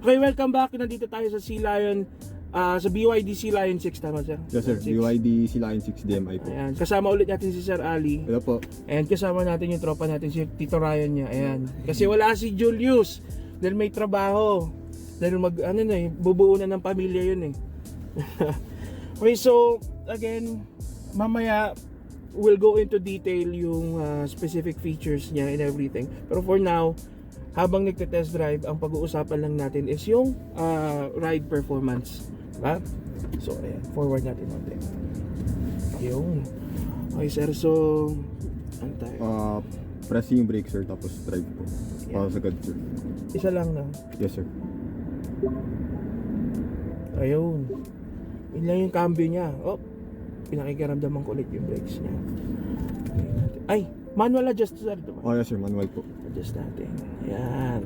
Okay, welcome back. Nandito tayo sa Sea Lion, sa BYD Sea Lion 6, tama sir? Yes sir, 6. BYD Sea Lion 6 DMI po. Ayan, kasama ulit natin si Sir Ali. Hello po. And kasama natin yung tropa natin, si Tito Ryan niya. Ayan. Kasi wala si Julius dahil may trabaho. Dahil bubuo na ng pamilya yun eh. Okay, so again, mamaya we'll go into detail yung specific features niya and everything. Pero for now, habang nagte-test drive, ang pag-uusapan lang natin is yung ride performance. Diba? So, ayan, forward natin natin. Yung. Okay, sir. So, ano tayo? Press yung brake sir, tapos drive po. Yeah. Sagad sir. Isa lang na. Yes sir. Ayun. Yun lang yung cambio niya. Oh, pinakikiramdaman ko ulit yung brakes niya. Ay, manual adjust sir. Oh yes sir, manual po. Adjust natin. Ayan.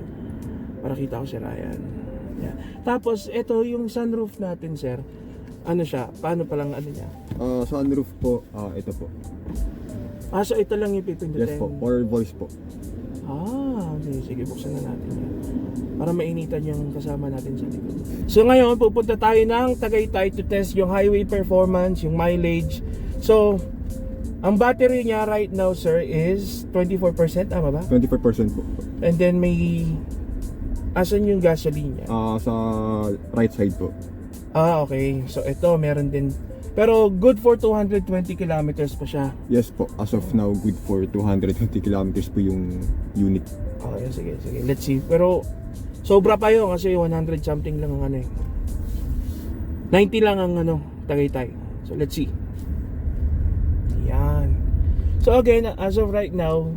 Para kita ko si Ryan. Ayan. Tapos, ito yung sunroof natin, sir. Ano siya? Paano palang ano niya? Sunroof po, ito po. So ito lang yung pipindutin? Yes po, or voice po. Sige, buksan na natin yan. Para mainitan yung kasama natin sa likod. So ngayon, pupunta tayo ng Tagaytay to test yung highway performance, yung mileage. So, ang battery niya right now, sir, is 24%, tama ba? 24% po. And then may... Asan yung gasoline niya? Sa right side po. Okay. So ito, meron din. Pero good for 220 kilometers pa siya. Yes po, as of now, good for 220 kilometers po yung unit. Okay, sige. Let's see. Pero sobra pa yun kasi 100 something lang ang ano eh. 90 lang ang Tagaytay. So let's see. Yan. So again, as of right now,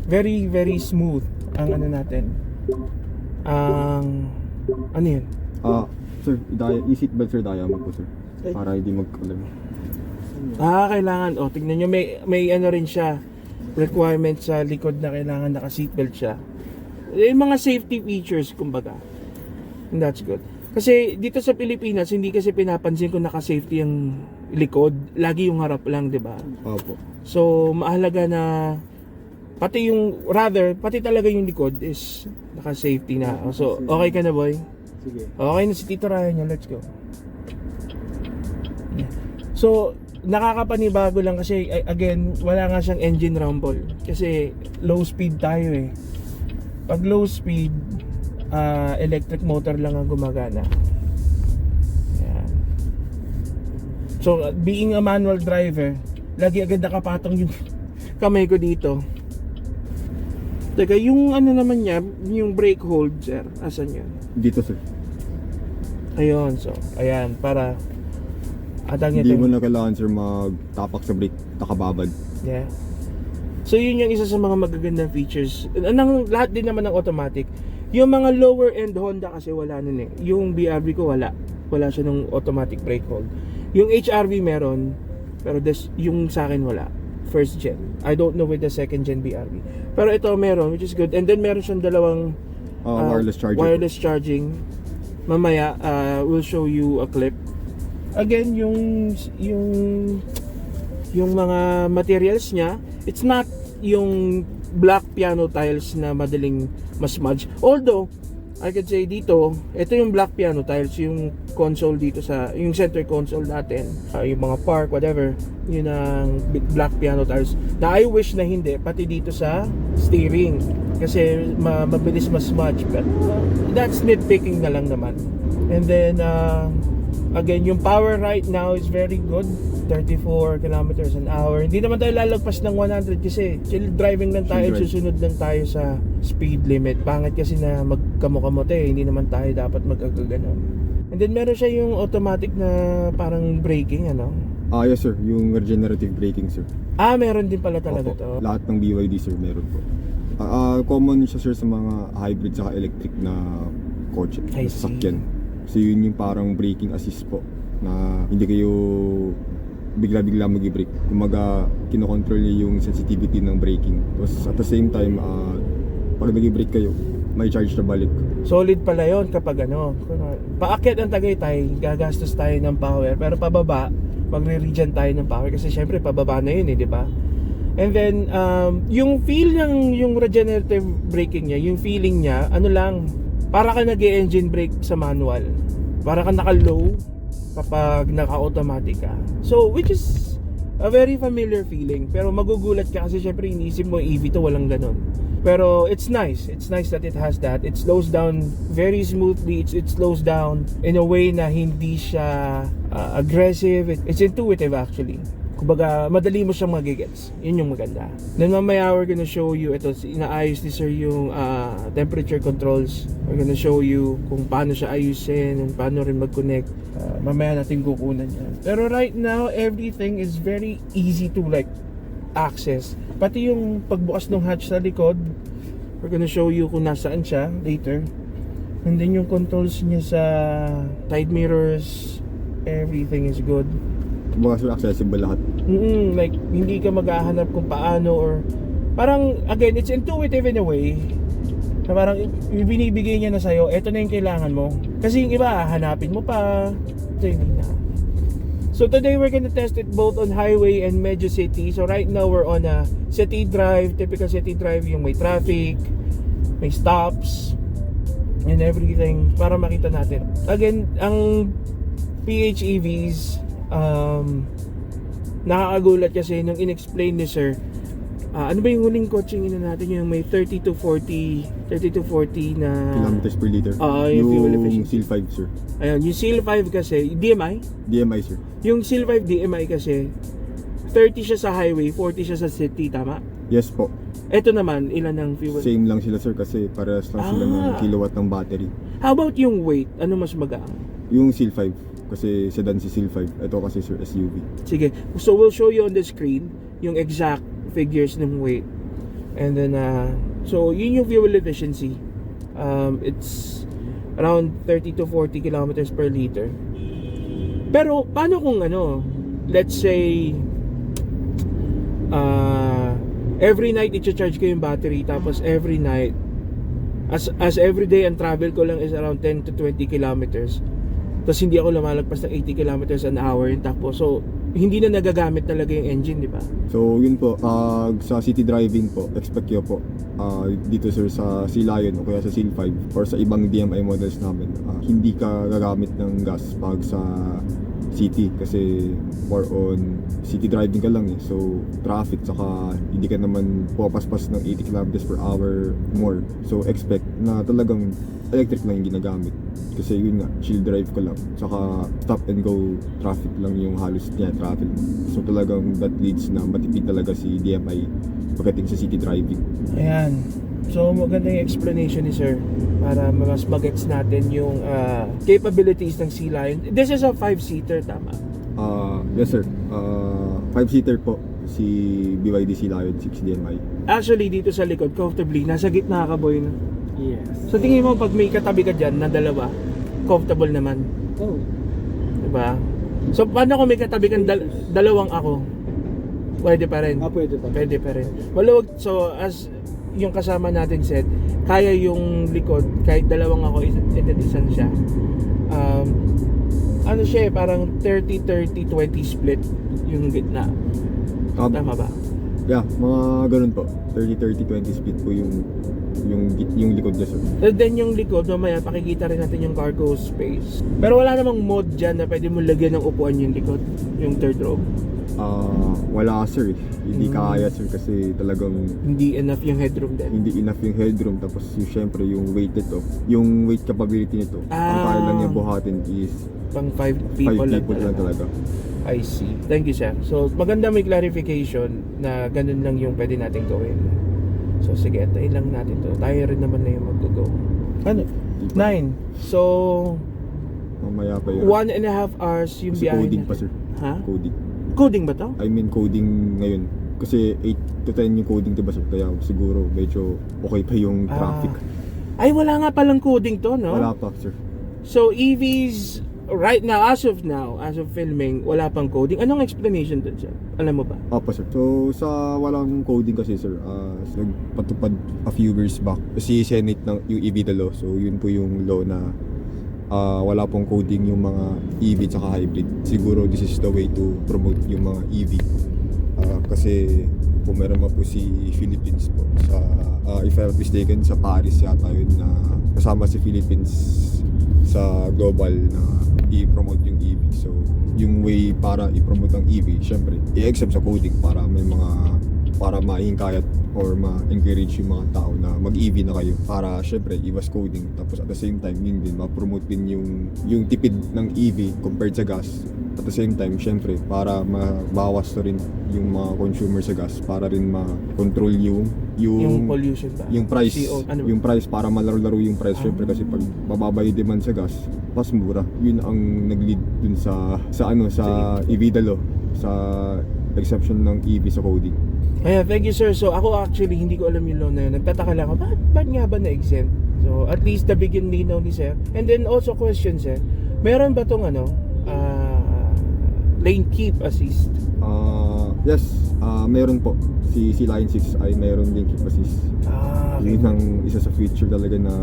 very very smooth ang natin. Ano yun? Sir, i-seatbelt sir, diamond po sir. Para hindi mag-alam. Kailangan. Tignan nyo, may ano rin siya. Requirement sa likod na kailangan naka-seatbelt siya. Yung mga safety features, kumbaga. And that's good. Kasi dito sa Pilipinas, hindi kasi pinapansin kung naka-safety yung likod. Lagi yung harap lang, di ba? Opo. So, mahalaga na pati talaga yung likod is naka-safety na. So, okay ka na, boy? Sige. Okay na si Tito Ryan niya. Let's go. So, nakakapanibago lang kasi again, wala nga siyang engine rumble kasi low speed tayo eh. Pag low speed, electric motor lang ang gumagana. Ayan. So, being a manual driver, lagi agad nakapatong yung kamay ko dito. Teka, yung naman niya, yung brake hold, sir, asan yun? Dito sir. Ayun, so, ayan, para Hindi mo na kailangan sir mag-tapak sa brake, nakababad. Yeah. So yun yung isa sa mga magagandang features. Lahat din naman ng automatic. Yung mga lower end Honda kasi wala nun eh. Yung BRV ko wala. Wala siya ng automatic brake hold. Yung HRV meron, pero yung sa akin wala. First gen. I don't know with the second gen BRV. Pero ito meron, which is good. And then meron siyang dalawang wireless charging. Mamaya, we'll show you a clip. Again, yung mga materials niya, it's not yung black piano tiles na madaling ma-smudge. Although, I could say dito, ito yung black piano tiles, yung console dito yung center console natin, yung mga park, whatever, yun ang black piano tiles. Na I wish na hindi, pati dito sa steering. Kasi mabilis ma-smudge. But that's nitpicking na lang naman. And then, again, yung power right now is very good. 34 kilometers an hour. Hindi naman tayo lalagpas ng 100 kasi chill driving lang tayo, susunod lang tayo sa speed limit. Pangit kasi na magkamokamote eh. Hindi naman tayo dapat magkakaganon. And then meron siya yung automatic na parang braking, Yes sir, yung regenerative braking sir. Meron din pala talaga. Opo. To. Lahat ng BYD sir meron po. Common siya sir sa mga hybrid saka electric na kotse, sasakyan. So yun yung parang braking assist po na hindi kayo bigla-bigla mag-brake. Kumaga kinokontrol niya yung sensitivity ng braking. Tapos at the same time, pag nag-brake kayo, may charge na balik. Solid pala yon kapag paakyat ang Tagaytay, gagastos tayo ng power. Pero pababa, magre-regen tayo ng power kasi syempre pababa na yun eh, di ba? And then yung feel yung regenerative braking niya, yung feeling niya, para ka nag-engine brake sa manual. Para ka naka-low kapag naka-automatic ka. So, which is a very familiar feeling. Pero magugulat ka kasi syempre iniisip mo EV to, walang ganun. Pero it's nice. It's nice that it has that. It slows down very smoothly. It slows down in a way na hindi siya aggressive. It's intuitive actually. Kumbaga, madali mo siyang magigets. Yun yung maganda. Then mamaya we're gonna show you, ito, inaayos ni sir yung temperature controls. We're gonna show you kung paano siya ayusin and paano rin mag-connect. Mamaya natin kukunan yan. Pero right now, everything is very easy to like access. Pati yung pagbukas ng hatch sa likod, we're gonna show you kung nasaan siya later. And then yung controls niya sa side mirrors, everything is good. Mga sir, accessible lahat. Like hindi ka maghahanap kung paano, or parang again it's intuitive in a way na parang binibigay niya na sa'yo, eto na yung kailangan mo. Kasi yung iba hanapin mo pa, ito hindi na. So today we're gonna test it both on highway and medyo city. So right now we're on a city drive, typical city drive, yung may traffic, may stops and everything, para makita natin. Again, ang PHEVs, nakakagulat kasi nung in-explain ni sir, ano ba yung huling coaching ina natin, yung may 30 to 40 na Kilometers per liter. yung fuel efficiency. Seal 5 sir. Ayun, yung Seal 5 kasi DMI sir. yung Seal 5 DMI kasi 30 siya sa highway, 40 siya sa city, tama? Yes po. Ito naman, ilan ang fuel? Same lang sila sir kasi parehas lang sila ng kilowatt ng battery. How about yung weight? Ano mas magaang? Yung Seal 5 kasi sedan si Seal 5. Ito kasi sir SUV. Sige, so we'll show you on the screen yung exact figures ng weight. And then, so yun yung fuel efficiency. It's around 30 to 40 kilometers per liter. Pero, paano kung let's say, every night i-charge ko yung battery, tapos every night, as every day ang travel ko lang is around 10 to 20 kilometers. Tapos hindi ako lumalagpas ng 80 kilometers an hour yung takbo. So, hindi na nagagamit talaga yung engine, di ba? So, yun po. Sa city driving po, expect nyo po. Dito sir sa Sea Lion o kaya sa Seal 5 or sa ibang DMI models namin, hindi ka gagamit ng gas pag sa city kasi more on city driving ka lang eh. So, traffic saka hindi ka naman pupaspas ng 80 kilometers per hour more. So, expect na talagang electric lang yung ginagamit. Kasi yun nga, chill drive ko lang. Saka stop and go traffic lang yung halos niya, traffic. So talagang that leads na matipid talaga si DMI pagdating sa city driving. Ayan. So maganda yung explanation ni sir para mas magets natin yung capabilities ng Sea Lion. This is a 5-seater, tama? Yes sir. 5-seater po si BYD Sea Lion 6 DMI. Actually, dito sa likod, comfortably, nasa gitna ka, boy. Yes. So tingin mo pag may katabi ka dyan na dalawa, comfortable naman, Oh. diba? So paano kung may katabi kang dalawang ako? Pwede pa rin. Pwede pa. Pwede pa rin. Maluwag, so as yung kasama natin said, kaya yung likod kahit dalawang ako, isang siya. Ano siya eh, parang 30-30-20 split yung gitna. Tama ba? Yeah, mga ganun po. 30-30-20 split po yung likod niya sir. And then yung likod, mamaya pakikita rin natin yung cargo space. Pero wala namang mode dyan na pwede mo lagyan ng upuan yung likod, yung third row. Wala sir. Hindi kaya sir kasi talagang Hindi enough yung headroom din. hindi enough yung headroom. Tapos yung syempre yung weight nito, yung weight capability nito, ang kaya lang niya buhatin is Pang 5 5 people, people lang talaga. I see. Thank you, sir. So, maganda may clarification na ganun lang yung pwede natin gawin. So, sige, tayo lang natin to. Tayo rin naman na yung mag-go. Ano? 9. So, Mamaya pa yun. 1.5 hours yung Kasi biyahe coding natin. pa sir. Ha? Coding. Coding ba to? I mean coding ngayon. Kasi 8 to 10 yung coding diba sir? Kaya siguro medyo okay pa yung traffic. Ay, wala nga palang coding to, no? Wala pa sir. So, EVs, right now, as of filming, wala pang coding. Anong explanation dun, sir? Alam mo ba? Opo sir. So sa walang coding kasi sir, nagpatupad a few years back kasi Senate ng yung EV law. So yun po yung law na wala pong coding yung mga EV tsaka hybrid. Siguro this is the way to promote yung mga EV. Kasi po, meron pa po si Philippines po sa if I'm not mistaken sa Paris yata yun, na kasama si Philippines sa global na i-promote yung EV. So yung way para i-promote ang EV, syempre i-exempt sa coding para mahingkayat or ma-encourage yung mga tao na mag-EV na kayo, para syempre iwas coding, tapos at the same time yun din ma-promote din yung tipid ng EV compared sa gas. At the same time syempre para mabawas na rin yung mga consumer sa gas, para rin ma-control yung pollution ba? yung price, CO, ano? yung price, para malaro-laro yung price. Syempre kasi pag bababa yung demand sa gas, mas mura. Yun ang nag-lead dun sa EV law, sa exception ng EV sa coding. Kaya thank you sir. So ako actually hindi ko alam yung law na yun. Nagtataka lang ako, ba't nga ba na-exempt? So at least nabigyan linaw ni sir. And then also question sir, meron ba tong lane keep assist? Yes, meron po. Si Lion 6 ay meron din keep assist. Okay. Yun ang isa sa feature talaga na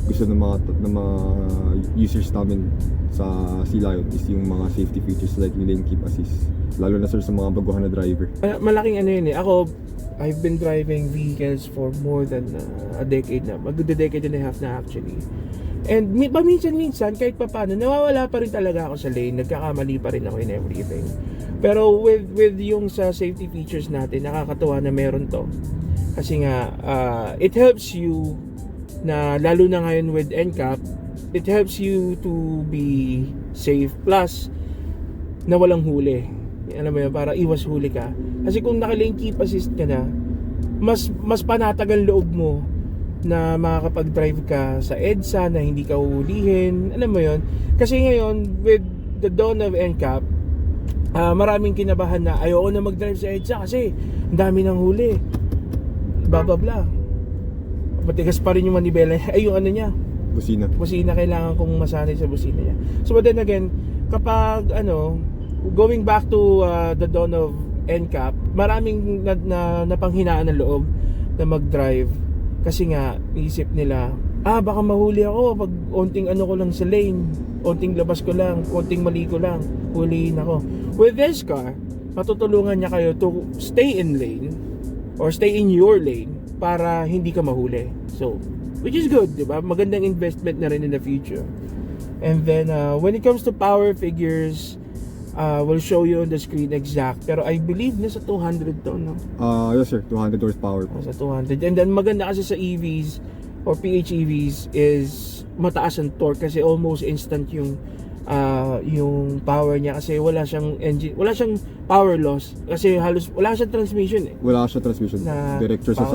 gusto ng mga users namin sa Sea Lion, is yung mga safety features like yung lane keep assist. Lalo na sir sa mga baguhan na driver. Malaking yun eh. Ako, I've been driving vehicles for more than a decade na. Mag-decade and a half na actually. And paminsan-minsan, kahit pa paano, nawawala pa rin talaga ako sa lane. Nagkakamali pa rin ako in everything. Pero with yung sa safety features natin, nakakatuwa na meron to. Kasi nga, it helps you na, lalo na ngayon with NCAP, it helps you to be safe. Plus, na walang huli. Alam mo yun, para iwas huli ka. Kasi kung naka-lane keep assist ka na, mas panatagal loob mo na makakapag-drive ka sa EDSA na hindi ka uhulihin. Alam mo yun? Kasi ngayon, with the dawn of NCAP, maraming kinabahan na ayoko na mag-drive sa EDSA kasi ang dami ng huli. Bababla. Matigas pa rin yung manibela. Ay, yung ano niya. Busina, kailangan kong masanay sa busina niya. So, but then again, kapag going back to the dawn of NCAP, maraming napanghinaan ng loob na mag-drive kasi nga iisip nila, baka mahuli ako pag onting ko lang sa lane, onting labas ko lang, onting mali ko lang, huliin ako. With this car, matutulungan niya kayo to stay in lane or stay in your lane para hindi ka mahuli. So, which is good, di ba? Magandang investment na rin in the future. And then, when it comes to power figures, we'll show you on the screen exact. Pero I believe nasa 200 to, no? Yes sir, 200 horsepower po. Nasa 200. And then maganda kasi sa EVs or PHEVs is mataas ang torque kasi almost instant yung power niya kasi wala siyang engine, wala siyang power loss kasi halos wala siyang transmission eh. Wala siya transmission. Director sa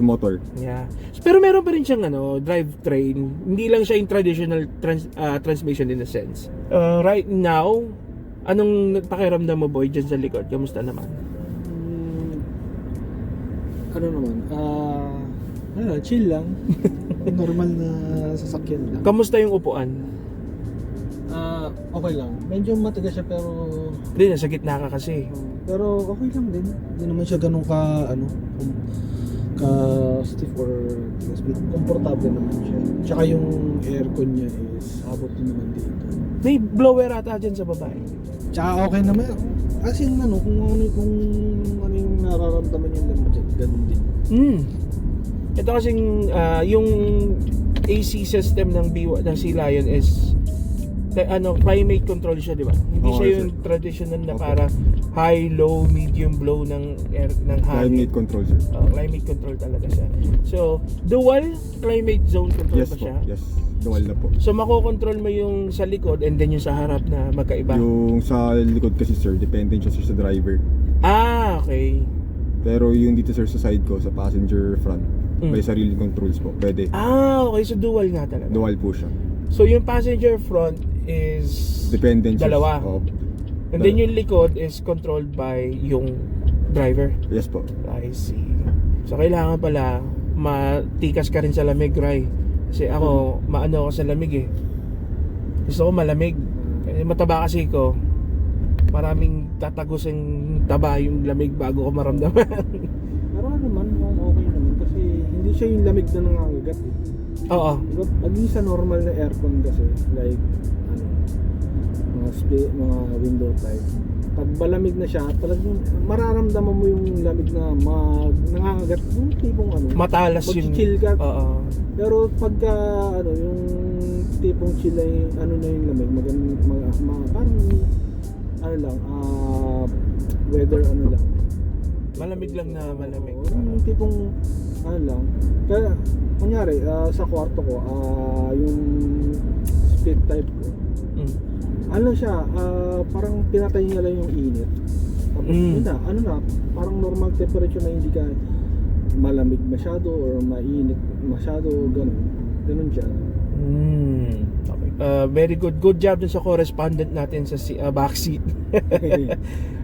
motor. Yeah. Pero meron pa rin siyang drivetrain. Hindi lang siya yung traditional transmission in a sense. Right now, anong pakiramdam mo boy dyan sa likod? Kamusta naman? Chill lang. Normal na sasakyan lang. Kamusta yung upuan? Okay lang. Medyo matigas siya pero Hindi, nasa gitna ka kasi. pero okay lang din. Hindi naman siya ganun ka stiff or tigas. Komportable naman siya. Tsaka yung aircon niya is abot din naman dito. May blower ata dyan sa babae. Tsaka okay naman. As in kung ano yung nararamdaman niya naman dyan, ganun din. Ito kasing yung AC system ng Sea Lion is climate control siya, di ba? Hindi siya yung traditional na para high, low, medium blow ng air, ng hangin. Climate control sir. Climate control talaga siya. So, dual climate zone control Yes pa po, siya. yes. Dual na po. So, makokontrol mo yung sa likod and then yung sa harap na magkaiba. Yung sa likod kasi sir, depende siya sir sa driver. Okay. Pero yung dito sir sa side ko, sa passenger front, may sarili controls po. Pwede. Okay. So, dual nga talaga. Dual po siya. So, yung passenger front is Dependent siya. dalawa. Oo. And then yung likod is controlled by yung driver. Yes po. I see. So, kailangan pala matikas ka rin sa lamig, Ray. Kasi ako, maano ako sa lamig eh. Gusto ko malamig. Kasi mataba kasi ko. Maraming tatagos ang taba yung lamig bago ko maramdaman. Pero naman, okay naman kasi hindi siya yung lamig na nangangagat eh. Oo. Diba, maging sa normal na aircon kasi like mga window type, pag malamig na siya, talagang mararamdaman mo yung lamig na nangangagat, yung tipong ano, Matalas yun. mag-chill ka. Oo. Pero pagka ano, yung tipong chill ay ano na yung lamig, parang ano lang, weather ano lang. Malamig lang na malamig. Oo, yung tipong ano lang. Kaya kunyari sa kwarto ko, yung split type ko. Mm. Ano siya, parang pinatay niya lang yung init. Tapos yun na, ano na, parang normal temperature na hindi ka malamig masyado or mainit masyado, ganun siya. Okay. Very good. Good job dun sa correspondent natin sa backseat.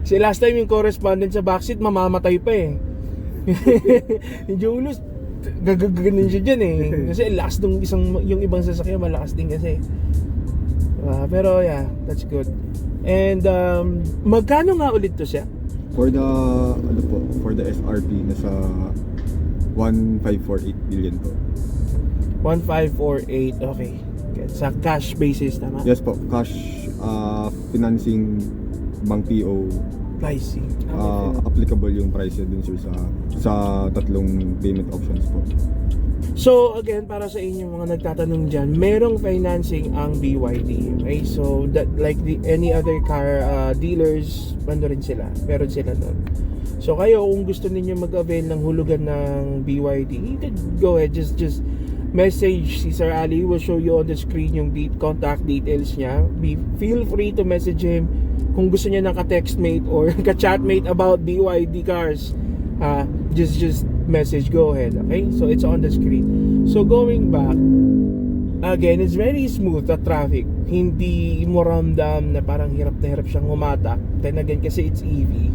Kasi last time yung correspondent sa backseat, mamamatay pa eh. Yung Julius, gagaganin siya dyan eh. Kasi last yung ibang sasakyan, malakas din kasi. Pero yeah, that's good. And magkano nga ulit to siya? For the SRP nasa 1,548 billion po. 1,548, okay. Sa cash basis, tama? Yes po, cash financing bank PO. I see. Applicable yung price dun sir sa tatlong payment options po. So again, para sa inyong mga nagtatanong dyan, merong financing ang BYD. Okay? So that like any other car dealers, ano rin sila, meron sila nun. So kayo, kung gusto ninyo mag-avail ng hulugan ng BYD, you can go ahead, just message si Sir Ali. We'll show you on the screen yung contact details niya. Feel free to message him kung gusto niya ng ka-textmate or ka-chatmate about BYD cars. Just message, go ahead. Okay, so it's on the screen. So going back again, it's very smooth the traffic, hindi mo ramdam na parang hirap na hirap siyang humatak. Then again, kasi it's EV,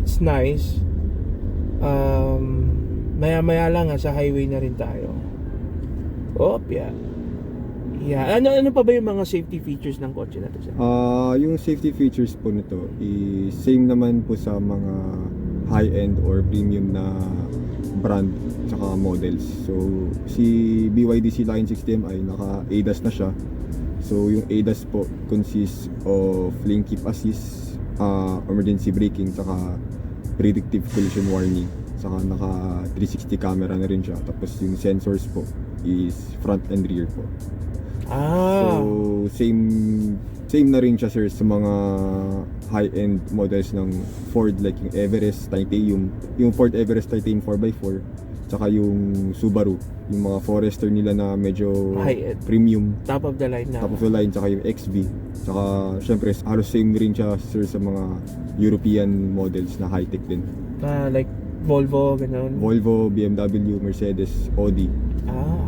it's nice. Maya lang sa highway na rin tayo. Yeah. Ano pa ba yung mga safety features ng kotse na to? Yung safety features po nito is same naman po sa mga high-end or premium na brand tsaka models. So si BYD Line 60Mi naka ADAS na siya. So yung ADAS po consists of lane keep assist, emergency braking tsaka predictive collision warning. Saka naka 360 camera na rin siya. Tapos yung sensors po is front and rear po. So same na rin siya sir sa mga high-end models ng Ford, like yung Everest Titanium, yung Ford Everest Titanium 4x4, tsaka yung Subaru, yung mga Forester nila na medyo high-end, premium, top of the line, tsaka yung XV, tsaka syempre halos same rin siya sir sa mga European models na high-tech din, like Volvo, ganun. Volvo, BMW, Mercedes, Audi.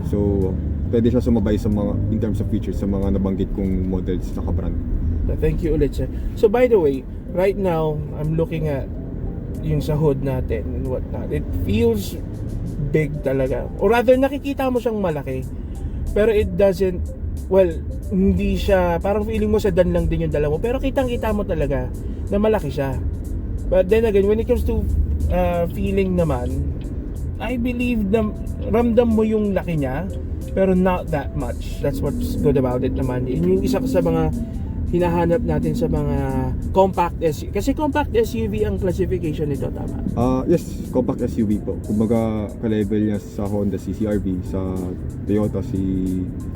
So pwede siya sumabay sa mga in terms of features sa mga nabanggit kong models sa brand. Thank you ulit, sir. So by the way, right now I'm looking at yung sa hood natin and whatnot. It feels big talaga. Or rather, nakikita mo siyang malaki, pero it doesn't, well, hindi siya, parang feeling mo sedan lang din yung dala mo, pero kitang-kita mo talaga na malaki siya. But then again, when it comes to feeling naman, I believe na ramdam mo yung laki niya, pero not that much. That's what's good about it naman. Yung isa sa mga hinahanap natin sa mga compact SUV. Kasi compact SUV ang classification nito, tama? Yes, compact SUV po. Kumbaga, ka-level niya sa Honda si CR-V, sa Toyota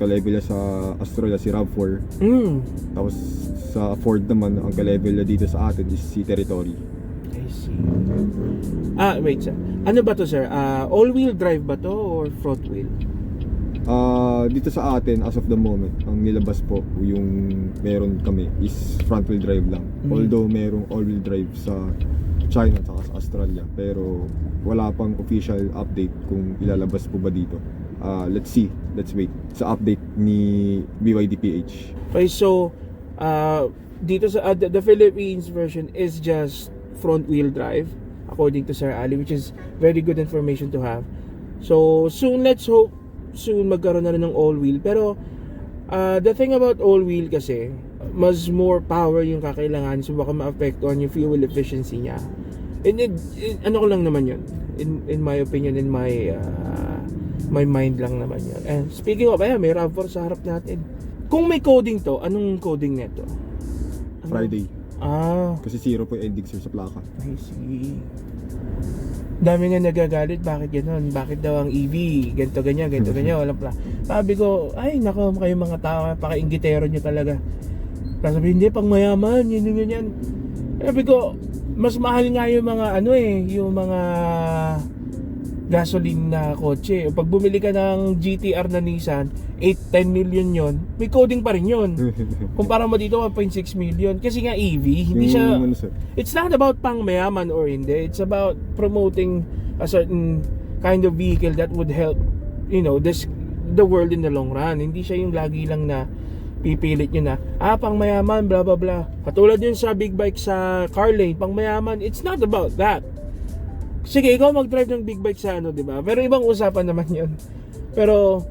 ka-level niya sa Astrola si RAV4. Tapos sa Ford naman, ang ka-level niya dito sa atin is si Territory. I see. Wait sir. Ano ba to sir? All-wheel drive ba to or front wheel? Dito sa atin as of the moment, ang nilabas po yung meron kami is front wheel drive lang. Although merong all wheel drive sa China at sa Australia, pero wala pang official update kung ilalabas po ba dito. Let's wait sa update ni BYD PH. Okay, so dito sa the Philippines version is just front wheel drive according to Sir Ali, which is very good information to have. So soon, let's hope soon magkaroon na rin ng all-wheel. Pero the thing about all-wheel kasi, mas more power yung kakailangan, so baka maapektuhan yung fuel efficiency niya. Ano ko lang naman yun, in my opinion, in my mind lang naman yun. And speaking of, may RAV4 sa harap natin. Kung may coding to, anong coding nito? Friday. Ah, Kasi 0 po yung ending sir sa plaka. I see. Dami nga nagagalit, bakit gano'n? Bakit daw ang EV? Ganito, ganyan, walang pla. Sabi ko, ay nako, kayo mga tao, paka-inggitero nyo talaga. Tapos sabi, hindi, pang mayaman, yun. Sabi ko, mas mahal nga yung mga yung mga gasoline na kotse. Pag bumili ka ng GTR na Nissan, 8-10 million yon, may coding pa rin yon. Kumpara mo dito 1.6 million kasi nga EV, hindi siya, Yung sir. it's not about pang mayaman or hindi. It's about promoting a certain kind of vehicle that would help, the world in the long run. Hindi siya yung lagi lang na pipilit nyo na, pang mayaman, blah blah blah. Katulad yun sa big bike sa car lane, pang mayaman, it's not about that. Sige, ikaw mag-drive ng big bike sa di ba? Pero ibang usapan naman yun. Pero,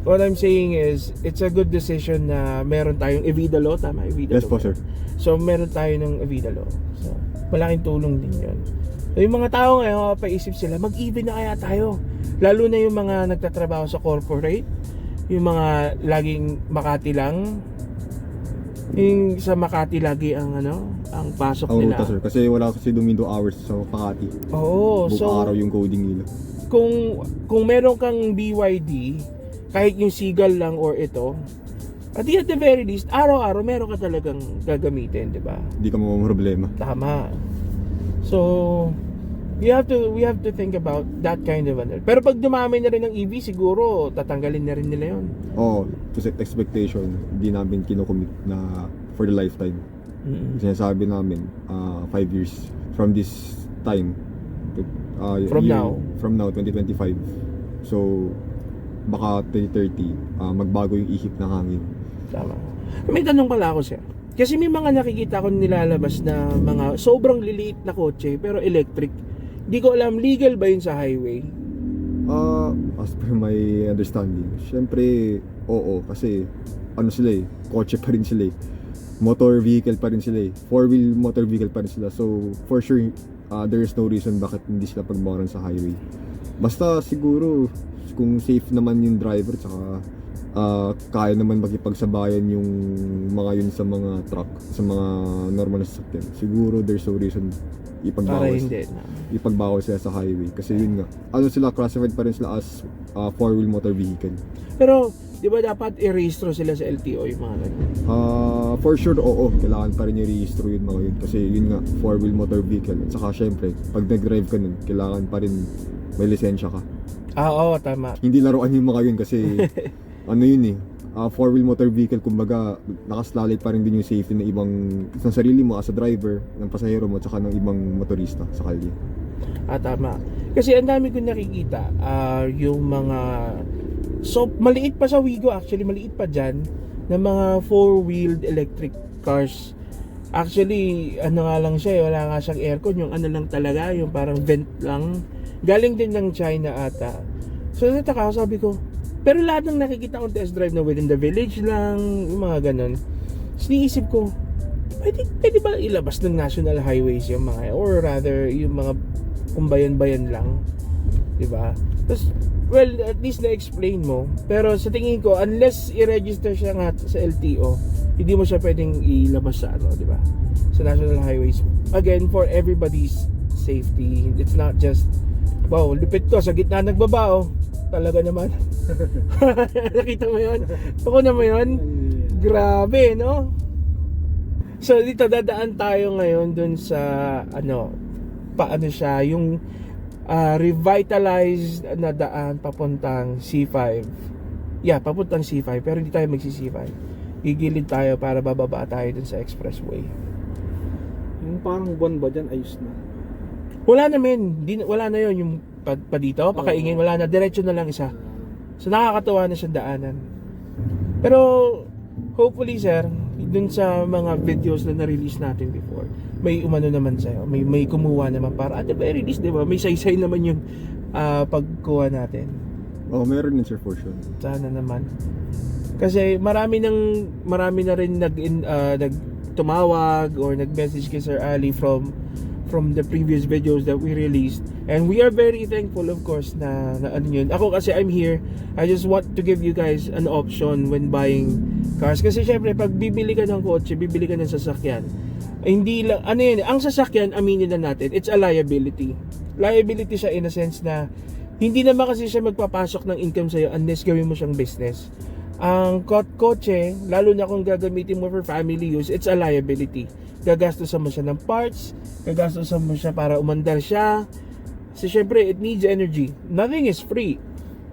what I'm saying is, it's a good decision na meron tayong Evida Law, tama? Evida Yes Law. po sir. So, meron tayo ng Evida Law. So, malaking tulong din yun. So, yung mga tao ngayon, paisip sila, mag-EV na kaya tayo. Lalo na yung mga nagtatrabaho sa corporate, yung mga laging Makati lang, yung sa Makati lagi ang ang pasok Ang nila. ruta sir. Kasi wala kasi window hours sa Makati. Oo, Buong so araw yung coding nila. kung meron kang BYD, kahit yung Seagull lang or ito, at the very least, araw-araw meron ka talagang gagamitin, di ba? Hindi ka problema. Tama. So, we have to think about that kind of Pero pag dumami na rin ng EV, siguro tatanggalin na rin nila yon. Oo, to set expectation, hindi namin kinocommit na for the lifetime. Sinasabi namin, 5 years from this time, from now, 2025. So, baka 2030, magbago yung ihip ng hangin. Tama. May tanong pala ako, sir. Kasi may mga nakikita ko nilalabas na mga sobrang liliit na kotse pero electric. Di ko alam, legal ba yun sa highway? As per my understanding, syempre, oo, kasi sila kotse pa rin sila motor vehicle pa rin sila 4-wheel motor vehicle pa rin sila. So, for sure, there is no reason bakit hindi sila pagbawaran sa highway. Basta siguro, kung safe naman yung driver, tsaka kaya naman makipagsabayan yung mga yun sa mga truck, sa mga normal na sasakyan. Siguro there's no reason ipagbawas sila sa highway. Kasi yun nga, sila, classified pa rin sila as 4-wheel motor vehicle. Pero, di ba dapat i-registro sila sa LTO yung mga ganyan? For sure, oo. Kailangan pa rin yung rehistro yun mga yun. Kasi yun nga, 4-wheel motor vehicle. At saka syempre, pag nag-drive ka nun, kailangan pa rin may lisensya ka. Oo, tama. Hindi laruan yung mga yun kasi yun 4-wheel motor vehicle, kumbaga nakaslalay pa rin din yung safety ng sarili mo as a driver, ng pasahero mo, at saka ng ibang motorista sa kalye. Tama. Kasi ang dami kong nakikita, yung mga maliit pa sa Wigo, actually maliit pa dyan, ng mga 4-wheeled electric cars. Actually, nga lang siya, wala nga siyang aircon, yung lang talaga, yung parang vent lang. Galing din ng China ata. So nataka ako, sabi ko, pero lahat ng nakikita kong test drive na within the village lang, yung mga ganon. So niisip ko, pwede ba ilabas ng national highways yung mga, or rather, yung mga kumbayan-bayan lang, diba? Tapos, well, at least na-explain mo. Pero sa tingin ko, unless i-register siya nga sa LTO, hindi mo siya pwedeng ilabas sa diba? Sa national highways. Again, for everybody's safety. It's not just, wow, lupit ko, sa gitna nagbaba, talaga naman. Nakita mo yun? Ako naman yun? Grabe, no? So, dito dadaan tayo ngayon dun sa, paano siya, yung revitalized na daan papuntang C5. Yeah, papuntang C5, pero hindi tayo magsi-C5. Gigilid tayo para bababa tayo dun sa expressway. Yung parang buwan ba dyan, ayos na? Wala na men, wala na yun yung pa dito, pakaingin, wala na, diretso na lang isa. So nakakatuwa na siyang daanan. Pero hopefully sir, dun sa mga videos na na-release natin before, may umano naman sa'yo, may kumuha naman para at the very least, diba, may saysay naman yung pagkuha natin. Meron din sir for sure. Sana naman. Kasi marami na rin tumawag or nag-message kay Sir Ali from from the previous videos that we released. And we are very thankful, of course, na ano yun. Ako kasi I'm here, I just want to give you guys an option when buying cars. Kasi syempre, pag bibili ka ng kotse, bibili ka ng sasakyan, hindi lang, ano yun, ang sasakyan, aminin na natin, it's a liability. Liability siya in a sense na, hindi naman kasi siya magpapasok ng income sa'yo unless gawin mo siyang business. Ang kotse, lalo na kung gagamitin mo for family use, it's a liability. Gagastosan mo siya ng parts, gagastosan mo siya para umandar siya. So syempre, it needs energy. Nothing is free.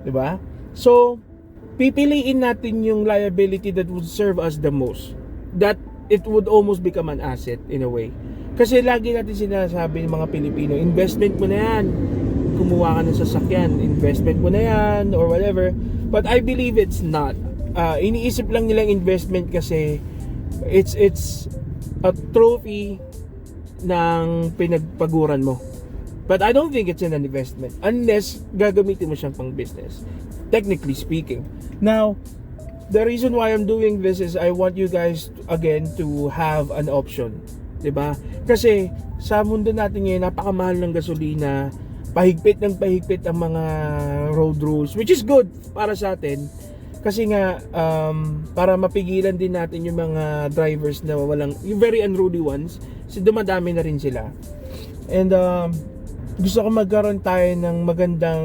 Diba? So, pipiliin natin yung liability that would serve us the most. That it would almost become an asset in a way. Kasi lagi natin sinasabi ng mga Pilipino, investment mo na yan. Kumuha ka ng sasakyan, investment mo na yan, or whatever. But I believe it's not. Iniisip lang nilang investment kasi it's a trophy ng pinagpaguran mo. But I don't think it's an investment unless gagamitin mo siyang pang business, technically speaking. Now, the reason why I'm doing this is I want you guys again to have an option, 'di ba? Kasi sa mundo natin ngayon, napakamahal ng gasolina, pahigpit ng pahigpit ang mga road rules, which is good para sa atin. Kasi nga para mapigilan din natin yung mga drivers na walang, yung very unruly ones, kasi dumadami na rin sila. And gusto ko magkaroon tayo ng magandang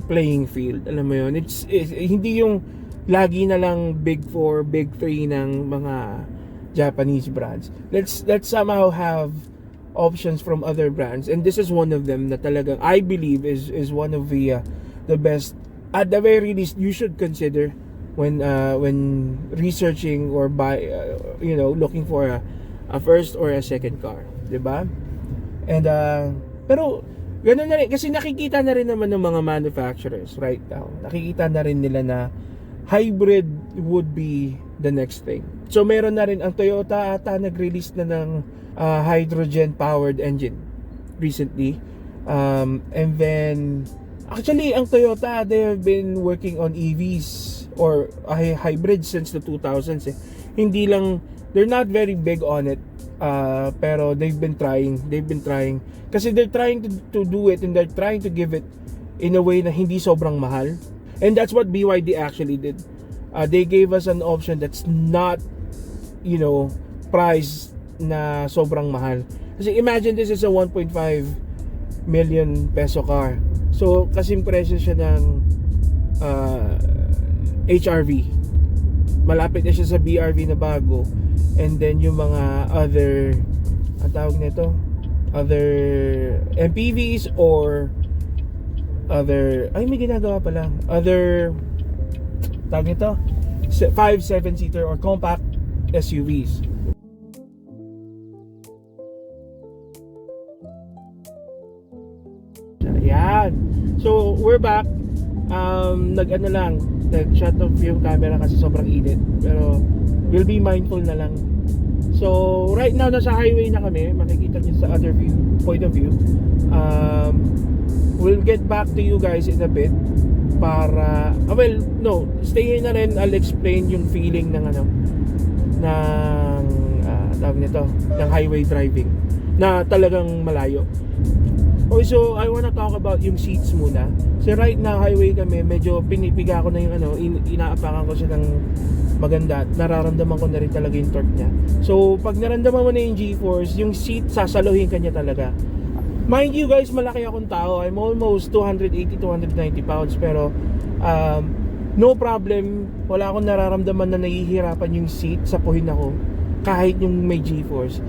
playing field. Alam mo yun, it's hindi yung lagi na lang big 4, big 3 ng mga Japanese brands. Let's somehow have options from other brands, and this is one of them that talagang I believe is one of the best. At the very least, you should consider when researching or looking for a first or a second car, 'di ba? And pero ganoon na rin kasi nakikita na rin naman ng mga manufacturers right now. Nakikita na rin nila na hybrid would be the next thing. So meron na rin ang Toyota ata nag-release na ng hydrogen powered engine recently. And then actually, ang Toyota, they have been working on EVs or hybrids since the 2000s. Hindi lang, they're not very big on it, pero they've been trying. Kasi they're trying to do it, and they're trying to give it in a way na hindi sobrang mahal. And that's what BYD actually did. They gave us an option that's not, priced na sobrang mahal. Kasi imagine this is a 1.5 million peso car. So, kasing presyo siya ng HRV. Malapit na siya sa BRV na bago. And then yung mga other, ang tawag nito, other MPVs or other, may ginagawa pala. Other, tawag nito, 5, 7-seater or compact SUVs. Yan. So, we're back. Nag-shut off yung camera kasi sobrang init. Pero, we'll be mindful na lang. So, right now, nasa highway na kami. Makikita nyo sa other point of view. We'll get back to you guys in a bit. Stay here na rin. I'll explain yung feeling ng tawag nito, ng highway driving na talagang malayo. Okay, so I wanna talk about yung seats muna. So right now, highway kami, medyo pinipiga ko na yung inaapakan ko siya ng maganda at nararamdaman ko na rin talaga yung torque niya. So pag naramdaman mo na yung G-force, yung seat, sasaluhin ka niya talaga. Mind you guys, malaki akong tao. I'm almost 280-290 pounds, pero no problem, wala akong nararamdaman na nahihirapan yung seat, sapuhin ako kahit yung may G-force.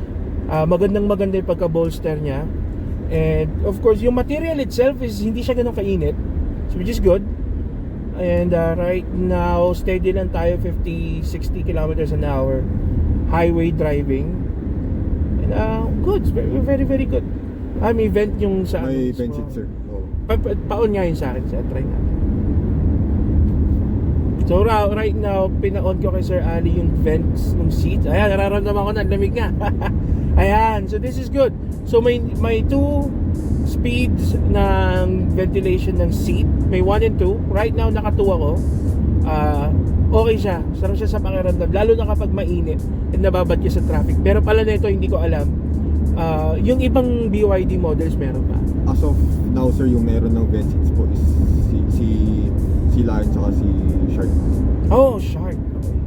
Maganda yung pagka-bolster niya. And of course, yung material itself is hindi siya ganun kainit, so which is good. And right now, steady lang tayo 50-60 kilometers an hour highway driving. And good, very, very, very good. May vent yung sa may vent seat, sir. Paon nga yun sa akin, so try natin. So right now, pina-on ko kay Sir Ali yung vents ng seats. Ayan, nararamdaman ko na, lamig nga. Ayan, so this is good. So may 2 speeds ng ventilation ng seat. May 1 and 2. Right now, naka 2 ako. Okay siya. Sarap siya sa pakiramdam. Lalo na kapag mainit at nababad ka sa traffic. Pero pala na ito, hindi ko alam. Yung ibang BYD models meron pa? As of now sir, yung meron ng vent seats po is si Lion saka si Shark. Oh, Shark. Okay.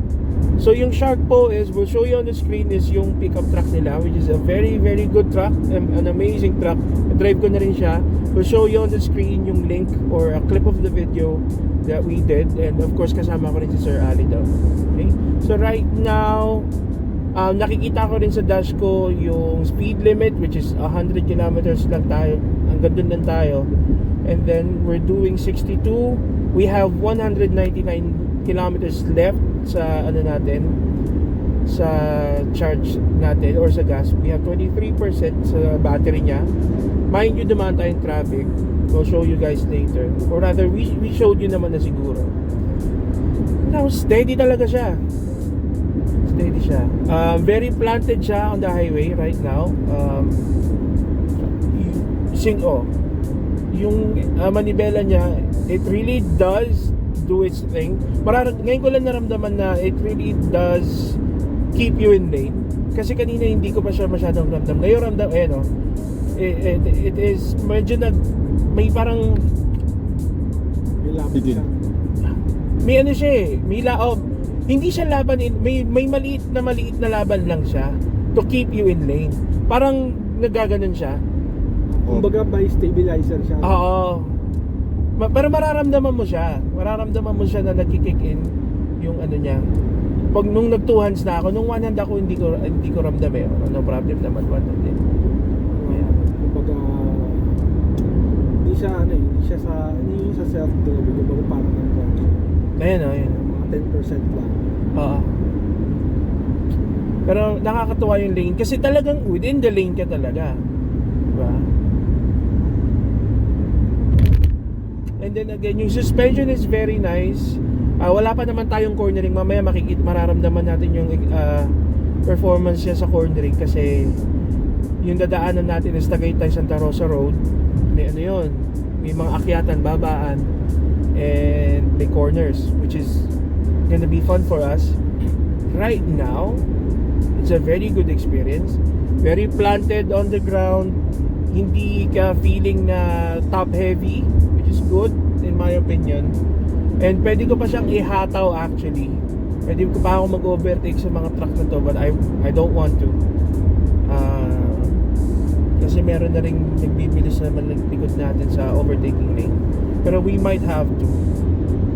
So yung Shark po is, we'll show you on the screen, is yung pickup truck nila, which is a very very good truck, an amazing truck. Drive ko na rin siya. We'll show you on the screen yung link or a clip of the video that we did, and of course kasama ko rin si Sir Ali daw. Okay? So right now, nakikita ko rin sa dash ko yung speed limit, which is 100 kilometers lang tayo, hanggang dun lang tayo, and then we're doing 62. We have 199 kilometers left sa ano natin, sa charge natin or sa gas. We have 23% sa battery niya. Mind you, dumaan tayong traffic. We'll show you guys later, or rather we showed you naman na siguro. Now steady talaga siya. Steady siya. Very planted siya on the highway right now. Yung manibela niya, it really does do its thing. Ngayon ko lang naramdaman na it really does keep you in lane. Kasi kanina hindi ko pa siya masyadong ramdam. Ngayon ramdam, it is medyo may parang May lapit Bigil. siya. may ano siya may hindi siya laban may maliit na laban lang siya to keep you in lane. Parang nagaganon siya. Kumbaga by stabilizer siya. Oo. Pero mararamdaman mo siya. Mararamdaman mo siya na nagki-kick in yung ano niya. Pag nung nag-2 hands na ako, nung 1 hand ako hindi ko ramdam eh. No problem naman 1 hand din. Ayan. Kumbaga hindi siya sa self-driving, kumbaga parang Ayan. mga 10% lang. Oo. Pero nakakatuwa yung lane kasi talagang within the lane ka talaga. Diba? And then again, yung suspension is very nice. Wala pa naman tayong cornering. Mamaya mararamdaman natin yung performance niya sa cornering kasi yung dadaanan natin is Tagaytay Santa Rosa Road. May ano yun, may mga akyatan, babaan, and may corners, which is gonna be fun for us. Right now, it's a very good experience. Very planted on the ground. Hindi ka feeling na top heavy, which is good in my opinion. And pwede ko pa siyang ihataw actually. Pwede ko pa ako mag-overtake sa mga truck na to, but I don't want to. Kasi meron na rin nagbibilis na likod natin sa overtaking lane. Pero we might have to.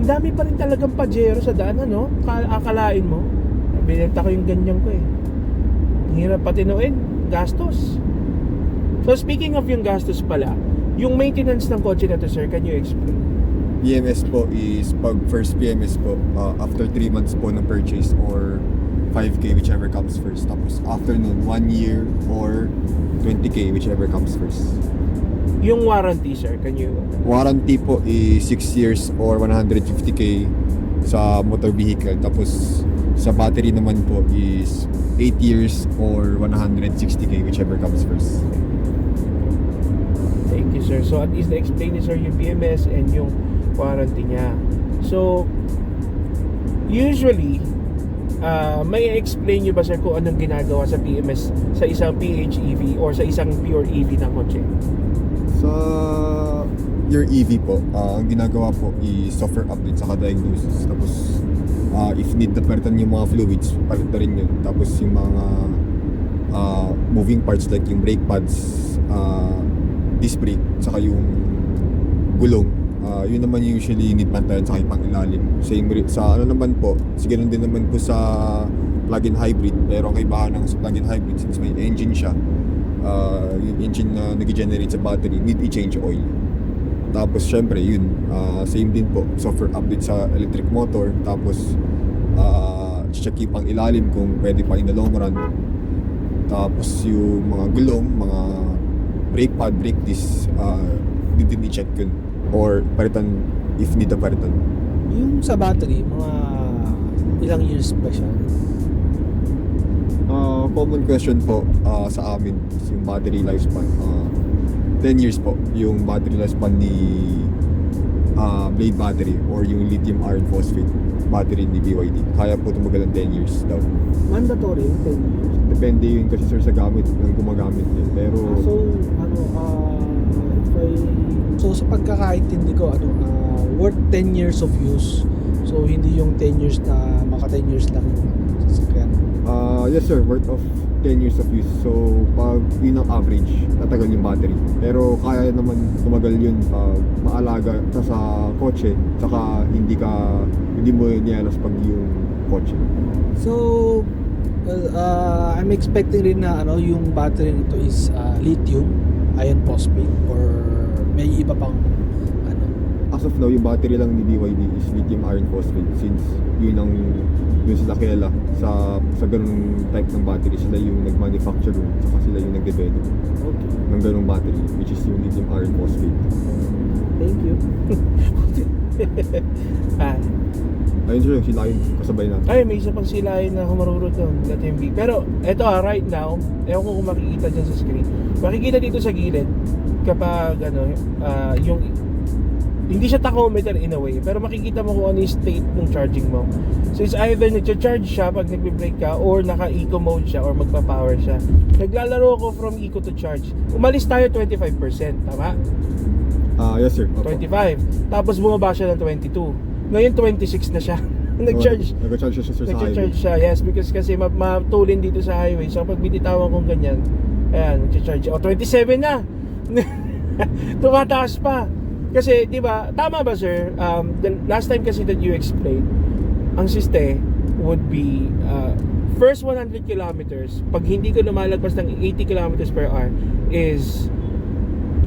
Ang dami pa rin talagang pajero sa daan, ano? Akalain mo. Binenta ko yung ganyan ko eh. Ang hirap patinuin. Gastos. So speaking of yung gastos pala, yung maintenance ng kotse na to, sir, can you explain? PMS po is pag first PMS po after 3 months po ng purchase or 5K whichever comes first. Tapos after nun 1 year or 20K whichever comes first. Yung warranty, sir, can you? Warranty po is 6 years or 150K sa motor vehicle. Tapos sa battery naman po is 8 years or 160K whichever comes first. Thank you, sir. So at least na-explain ni sir yung PMS and yung warranty niya. So usually may explain nyo ba, sir, kung anong ginagawa sa PMS sa isang PHEV or sa isang pure EV na kotse? Sa your EV po, ang ginagawa po is software update saka diagnosis. Tapos if need na palitan yung mga fluids, palit na rin yun. Tapos yung mga moving parts like yung brake pads, disc brake, saka yung gulong, yun naman usually need pantayan sa pang ilalim. Same sa ano naman po, sige din naman po sa plug-in hybrid, pero ang kaibahan ng sa plug-in hybrid, since may engine siya, yung engine na nag-generate sa battery, need i-change oil. Tapos syempre yun, same din po, software update sa electric motor. Tapos check yung pang ilalim kung pwede pa in the long run. Tapos yung mga gulong, mga brake pad, brake disc, din i-check yun or palitan if need na palitan. Yung sa battery, mga ilang years ba siya? Common question po sa amin is yung battery lifespan. 10 years po yung battery lifespan blade battery or yung lithium iron phosphate battery ni BYD. Kaya po tumagal ng 10 years daw. Mandatory yung 10 years. Depende yun kasi sir sa gamit ng gumagamit niya. Pero So, ano, if I... So sa pagkakaintindi ko, worth 10 years of use. So hindi yung 10 years na maka 10 years lang yung sasakyan. yes sir, worth of 10 years of use. So pag yun ang average, tatagal yung battery. Pero kaya naman tumagal yun pag maalaga ka sa kotse, saka hindi mo niyalas pag yung kotse. So I'm expecting rin na yung battery nito is lithium iron phosphate or may iba pang As of now, yung battery lang ni BYD is lithium iron phosphate since yun sila kilala sa ganung type ng battery. Sila yung nag-manufacture nun, saka sila yung nag-develop ng ganung battery, which is yung lithium iron phosphate. Thank you. Ayun sir, sila yung kasabay natin. Ay, may isa pang silayan na humarurot doon, LTMB. Pero, eto right now, ewan ko kung makikita dyan sa screen. Makikita dito sa gilid, kapag yung hindi siya tachometer in a way, pero makikita mo kung ano yung state ng charging mo. So it's either nag-charge siya pag nagbe-brake ka or naka-eco mode siya or magpa-power siya. Naglalaro ako from eco to charge. Umalis tayo 25%, tama? Yes sir. Opo. 25. Tapos bumaba siya ng 22. Ngayon 26 na siya. Nag-charge. Nag-charge siya sir sa highway. Nag-charge siya, yes, because kasi matulin dito sa highway. So pag binitawan kong ganyan, ayan, nag-charge. 27 na. Tumataas pa. Kasi, di ba, tama ba sir? The last time kasi that you explained, ang siste would be first 100 kilometers, pag hindi ko lumalagpas ng 80 kilometers per hour, is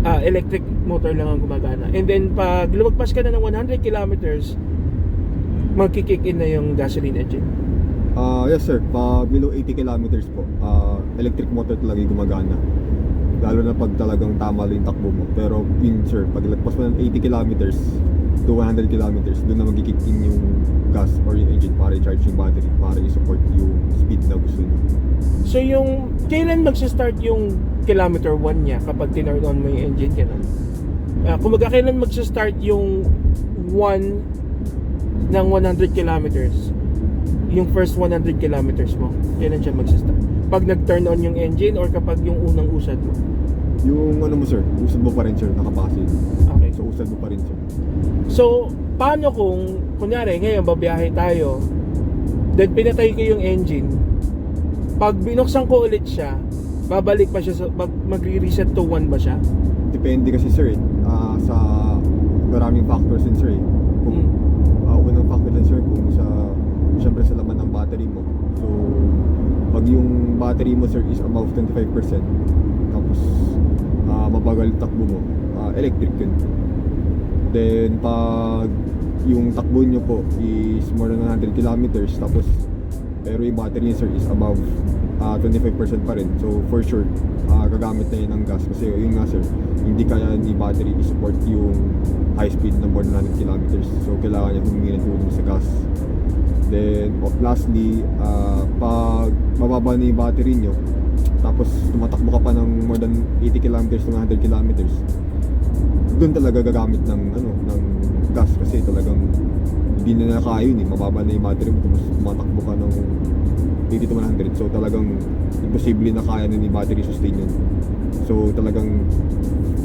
electric motor lang ang gumagana. And then, pag lumagpas ka na ng 100 kilometers, magkikick in na yung gasoline engine. Yes sir, pag below 80 kilometers po, electric motor talaga yung gumagana. Lalo na pag talagang tama lang yung takbo mo. Pero yun sir, pag lagpas mo ng 80 kilometers to 100 kilometers, doon na magkikick in yung gas or yung engine para i-charge yung battery, para i-support yung speed na gusto nyo. So yung, kailan magsa-start yung kilometer 1 niya kapag tinurn on mo yung engine, gano'n? Kumbaga, kailan magsa-start yung 1 ng 100 kilometers? Yung first 100 kilometers mo, kailan siya magsa-start? Pag nag-turn on yung engine or kapag yung unang usad mo? Yung ano mo sir, usad mo pa rin sir, nakabase. Okay. So usad mo pa rin sir. So, paano kung, kunyari, ngayon babiyahe tayo, then pinatay ko yung engine, pag binuksan ko ulit siya, babalik pa siya, mag-reset to 1 ba siya? Depende kasi sir sa maraming factors din sir Kung unang factor din sir, kung syempre sa laman ng battery mo. So, pag yung battery mo sir is above 25%, tapos mabagal takbo mo, electric yun. Then pag yung takbo nyo po is more than 100 kilometers, tapos pero yung battery niya sir is above 25% pa rin, so for sure gagamit na yun ng gas. Kasi yun nga sir, hindi kaya ni battery i-support yung high speed na more than 100 kilometers, so kailangan niya humingi ng tulong sa gas. Then lastly, pag mababa na yung battery nyo, tapos tumatakbo ka pa ng more than 80 kilometers to 100 kilometers, doon talaga gagamit ng gas kasi talagang hindi na nakaya yun mababa na yung battery mo, tapos tumatakbo ka ng 80 to 100, so talagang imposible na kaya na ni battery sustain yun. So talagang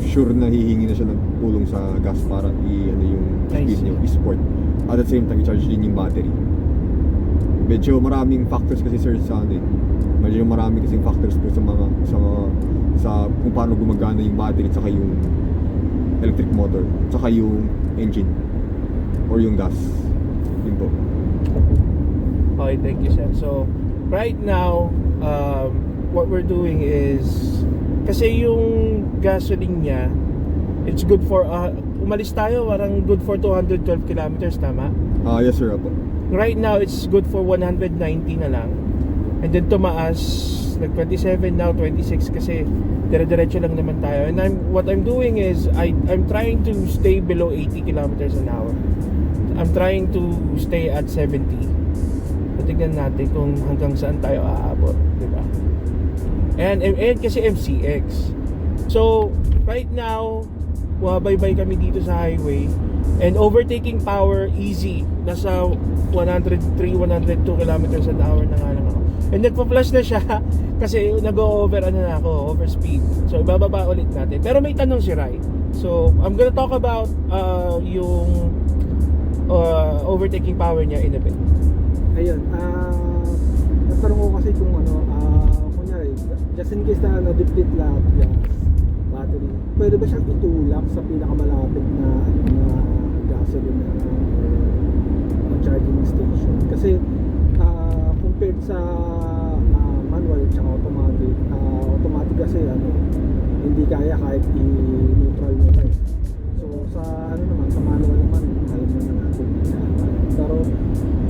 sure na hihingi na siya ng tulong sa gas para yung speed nyo, i-support. At the same time, i-charge din yung battery. Medyo maraming factors kasi sir sa medyo marami kasing factors po sa kung paano gumagana yung battery at saka yung electric motor, saka yung engine or yung gas. Yun po. Okay, thank you sir. So, right now, what we're doing is, kasi yung gasoline niya, it's good for, umalis tayo, parang good for 212 kilometers, tama? Yes sir, apo. Right now, it's good for 190 na lang. And then tumaas, nag-27, now 26 kasi dire-diretso lang naman tayo. And what I'm doing is, I'm trying to stay below 80 kilometers an hour. I'm trying to stay at 70. Tignan natin kung hanggang saan tayo aabot, di ba? And kasi MCX. So, right now, bumabaybay kami dito sa highway. And overtaking power, easy. Nasa 103, 102 kilometers an hour na nga lang ako. And nagpa-flash na siya kasi nag-over over speed. So ibababa ulit natin. Pero may tanong si Rai. So I'm gonna talk about yung overtaking power niya in a bit. Ayun, natanong ko kasi kung kunyari, just in case na na-deplete lahat yung battery, pwede ba siyang itulak sa pinakamalapit na gasoline na charging station? Kasi compared sa manual at saka automatic, automatic kasi hindi kaya kahit i-neutral mo tayo. So sa sa manual naman, kaya naman natin. Pero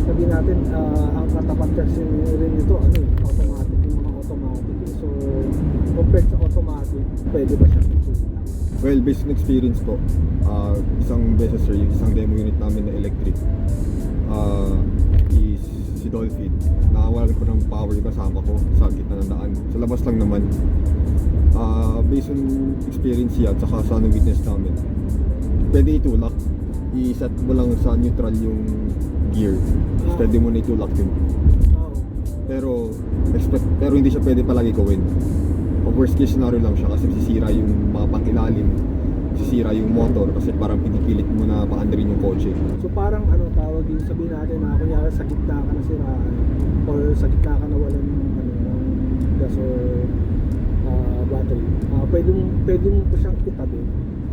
sabi natin, ang katapat kasi rin ito, automatic, yung mga automatic. So, compared sa automatic, pwede ba siya itulak? Well, based on experience po, isang beses sir, yung isang demo unit namin na electric is si Dolphin. Nakawalan ko ng power yung kasama ko sa gitna ng daan. Sa labas lang naman. Based on experience yan, saka sa witness namin, pwede itulak. I-set mo lang sa neutral yung gear. Pwede mo na itulak yun. Pero hindi siya pwede palagi gawin. O worst case scenario lang siya kasi sisira yung mga pangilalim, sisira yung motor kasi parang pinipilit mo na paandarin yung kotse. So parang tawag din, sabihin natin na kunyari sa gitna ka na siraan or sa gitna ka na walang ng gas or battery, pwede mo po siyang itabi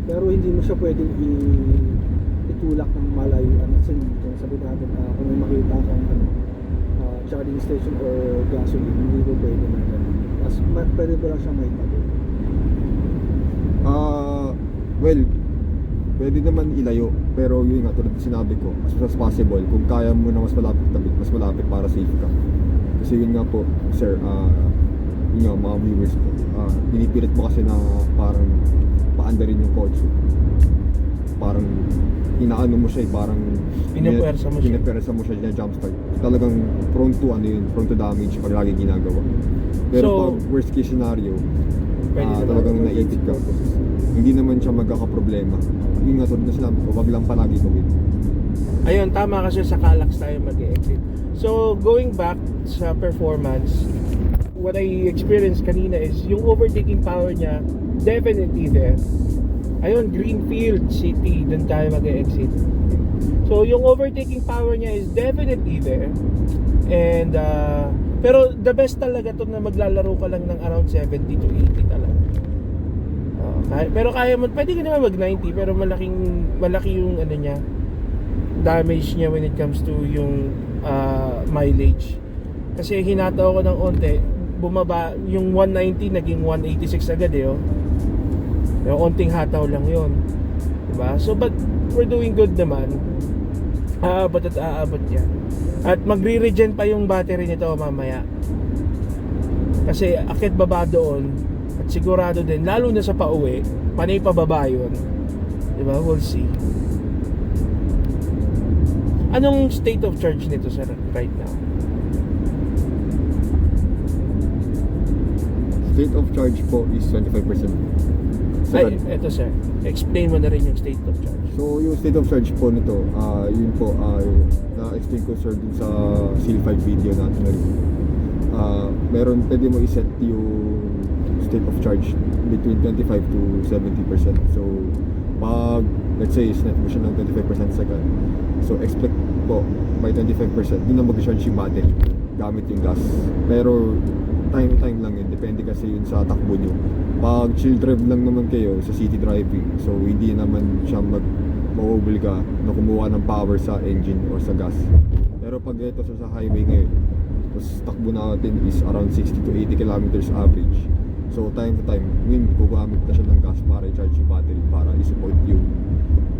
pero hindi mo siya pwedeng itulak ng malayo. Kung sabihin natin kung may makita kang charging station or gasoline, hindi ko pwede na ganun. Pwede ba lang siya maitabi? Well, pwede naman ilayo, pero yun nga, tulad sinabi ko, as much as possible, kung kaya mo na mas malapit para safe ka. Kasi yun nga po, sir, yun nga, mga viewers po, pinipilit mo kasi na parang paandarin yung kotse. Parang inaano mo siya, parang pinapersa mo siya, jumpstart. Talagang prone to damage pag lagi ginagawa. Pero So, pag worst case scenario, talagang naman. naipit ka, hindi naman siya magkakaproblema. Yun nga, tulad na sinabi ko, wag lang palagi gawin. Ayun, tama kasi sa Calax tayo mag-exit. So, going back sa performance, what I experienced kanina is yung overtaking power niya, definitely there. Ayun, Greenfield City, dun tayo mag-exit. So, yung overtaking power niya is definitely there. And, pero the best talaga to na maglalaro ka lang ng around 70 to 80 talaga. Pero kaya mo, pwede ka naman mag-90, pero malaki yung niya, damage niya when it comes to yung mileage. Kasi hinataw ko ng onte, bumaba yung 190 naging 186 agad yung onting hataw lang yun, diba? So but we're doing good naman. Aabot niya. At magre-regen pa yung battery nito mamaya. Kasi akit baba doon at sigurado din, lalo na sa pauwi, panay pababa yun, diba? We'll see. Anong state of charge nito sir right now? State of charge po is 25%. Ay, eto sir, explain mo na rin yung state of charge. So yung state of charge po nito, yun po na-explain ko sir dun sa C5 video natin na rin. Meron, pwede mo iset yung state of charge between 25 to 70%. So pag let's say set mo siya ng 25% second, so expect po by 25% yun na mag-charge yung battery gamit yung gas. Pero time to time lang yun, depende kasi yun sa takbo nyo. Pag chill drive lang naman kayo sa city driving, so hindi naman siya mag-mobile ka na kumuha ng power sa engine or sa gas. Pero pag ito sa highway ngayon, tapos takbo natin is around 60 to 80 kilometers average. So time to time, yun, gugamit na siya ng gas para i-charge yung battery para i-support yung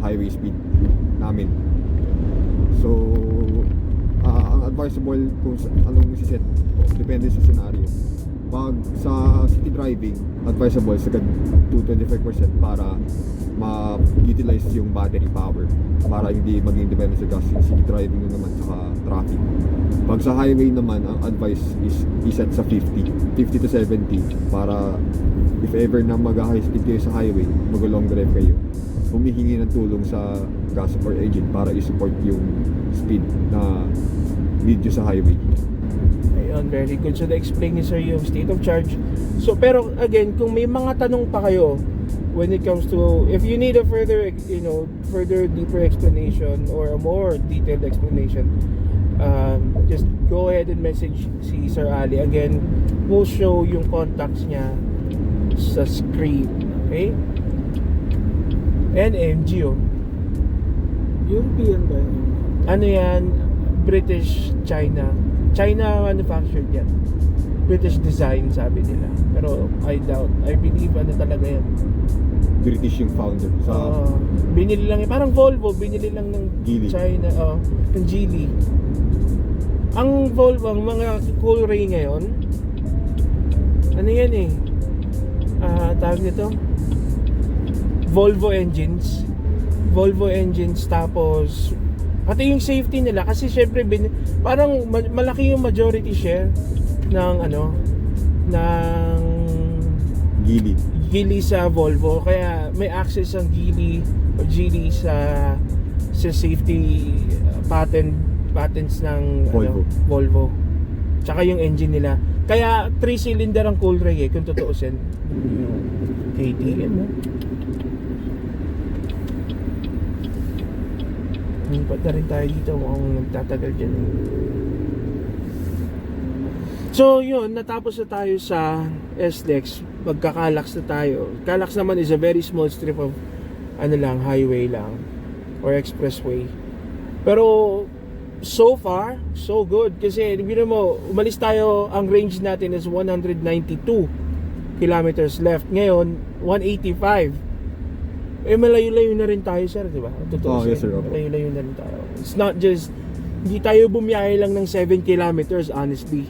highway speed namin. So ang advisable kung anong isi-set, depende sa scenario. Pag sa city driving, advisable sa 225% para ma-utilize yung battery power para hindi maging dependent sa gas yung city driving naman saka traffic. Pag sa highway naman, ang advice is iset sa 50 to 70 para if ever na mag-high speed kayo sa highway, mag-long drive kayo, humihingi ng tulong sa gas or engine para i-support yung speed na need nyo sa highway. Ayun, very good. So, na-explain ni sir yung state of charge. So, pero again, kung may mga tanong pa kayo when it comes to, if you need a further, further deeper explanation or a more detailed explanation, just go ahead and message si Sir Ali. Again, we'll show yung contacts niya sa screen. Okay? And MG, European ba yun? ano yan? British, China manufactured yan. British design, sabi nila. Pero I doubt. I believe ano talaga yan. British yung founder sa Binili lang yan. Parang Volvo, binili lang ng Geely. China. Ng Geely. Ang Volvo, ang mga Cool Ray ngayon, ano yan eh? Tawag nito? Volvo engines, tapos pati yung safety nila kasi syempre parang malaki yung majority share ng ng Geely sa Volvo, kaya may access ang Geely sa safety patents ng Volvo. Tsaka yung engine nila. Kaya 3-cylinder ang Cool Ray kung tutuusin. KTM mo. Lipat na rin tayo dito mukhang nagtatagal dyan. So yun, natapos na tayo sa SLEX. Magkakalax na tayo. Calax naman is a very small strip of highway lang or expressway. Pero so far, so good. Kasi bino mo, umalis tayo, ang range natin is 192 kilometers left. Ngayon, 185. Malayo-layo na rin tayo, sir, di ba? Totoo, yes, sir. Malayo-layo na rin tayo. It's not just, hindi tayo bumiyahe lang ng 7 kilometers, honestly.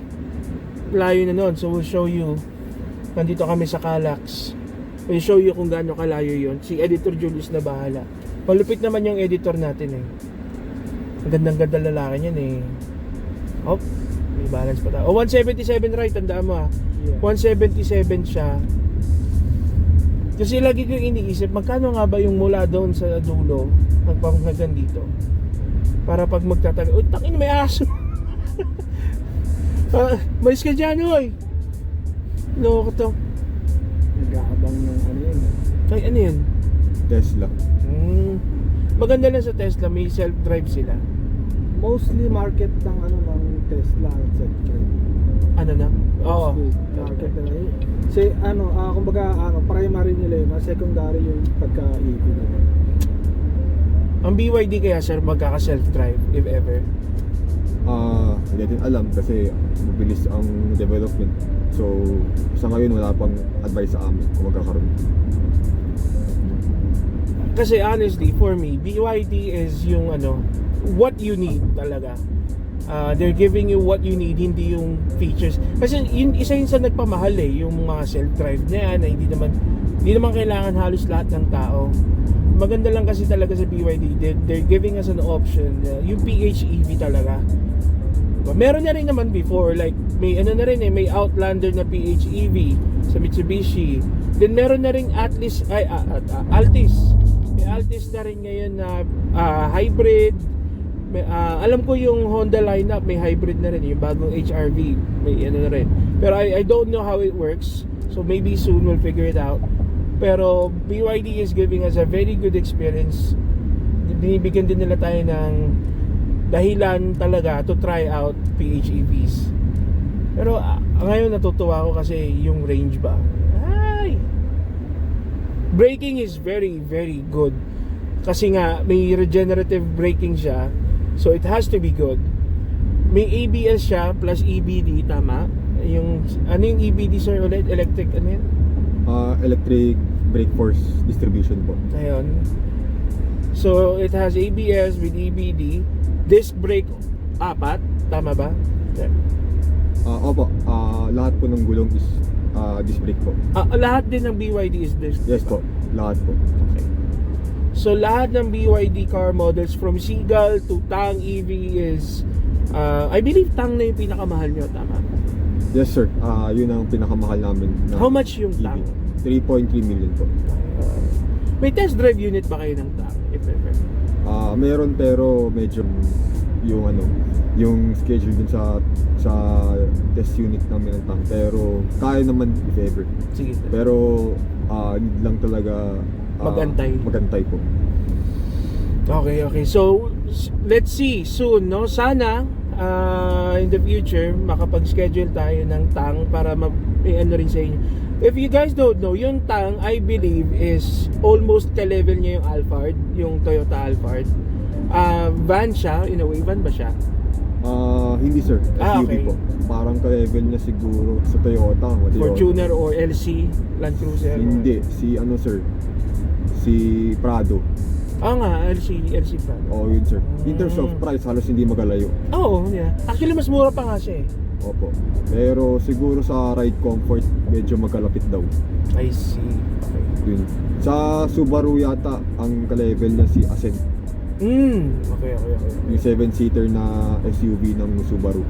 Layo na nun. So, we'll show you. Nandito kami sa Calax. We'll show you kung gaano kalayo yun. Si Editor Julius na bahala. Malupit naman yung editor natin eh. Ang gandang-ganda lalaki niyan eh. Hop, may balance pa tayo. 177 right, tandaan mo ah. Yeah. 177 siya. Kasi lagi ko iniisip, magkano nga ba yung mula doon sa dulo hanggang dito? Para pag magtatagal, takin may aso. Malis ka dyan, hoy. Loko to. Nag-aabang ng ano yun. Ay, ano yun? Tesla. Maganda lang sa Tesla, may self-drive sila. Mostly market ng ng Tesla at self-drive. Ano na? Oo. Market na yun. Kasi kumbaga primary nila yun, secondary yung pagka-EV nila. Ang BYD kaya sir magkaka-self-drive if ever? Hindi natin alam kasi mabilis ang development. So sa ngayon wala pang advice sa amin kung magkakaroon. Kasi honestly for me, BYD is yung what you need talaga. They're giving you what you need, hindi yung features. Kasi yun, isa yun sa nagpamahal yung mga self-drive na yan, na hindi naman kailangan halos lahat ng tao. Maganda lang kasi talaga sa BYD, they're giving us an option, yung PHEV talaga. Meron na rin naman before, like may may Outlander na PHEV sa Mitsubishi. Then meron na rin Altis. May Altis na rin ngayon na hybrid. Alam ko yung Honda lineup may hybrid na rin, yung bagong HRV may na rin, pero I don't know how it works, so maybe soon we'll figure it out. Pero BYD is giving us a very good experience. Binibigyan din nila tayo ng dahilan talaga to try out PHEVs. Pero ngayon natutuwa ako kasi yung range ba, braking is very very good kasi nga may regenerative braking siya. So it has to be good. May ABS siya plus EBD, tama? Yung EBD sir ulit? Electric yan? Electric brake force distribution po. Ayun. So it has ABS with EBD. Disc brake 4, tama ba? Okay. Opo, lahat po ng gulong is disc brake po. Lahat din ng BYD is this? Yes po, lahat po. Okay. So lahat ng BYD car models from Seagull to Tang EV is I believe Tang na yung pinakamahal nyo, tama? Yes sir, yun ang pinakamahal namin na How much yung EV. Tang? 3.3 million po. May test drive unit ba kayo ng Tang, if ever? Meron pero medyo yung schedule din sa test unit namin ng Tang, pero kaya naman if ever. Sige. Pero need lang talaga magantay po. Okay. So, let's see soon, no? Sana in the future makapag-schedule tayo ng Tang para ano rin sa inyo. If you guys don't know, yung Tang, I believe, is almost ka-level niya yung Alphard, yung Toyota Alphard. Van siya, in a way, van ba siya? Hindi sir, SUV okay. po. Parang ka-level niya siguro sa Toyota. Fortuner or LC, Land Cruiser? Hindi, si Prado. Nga, LC Prado. Yun sir. In terms of price, halos hindi magalayo. Oo, yeah. Actually, mas mura pa nga siya eh. Opo. Pero siguro sa ride comfort, medyo magkalapit daw. I see. Okay. Yun. Sa Subaru yata, ang ka-level niya si Ascent. Okay. Yung 7-seater na SUV ng Subaru.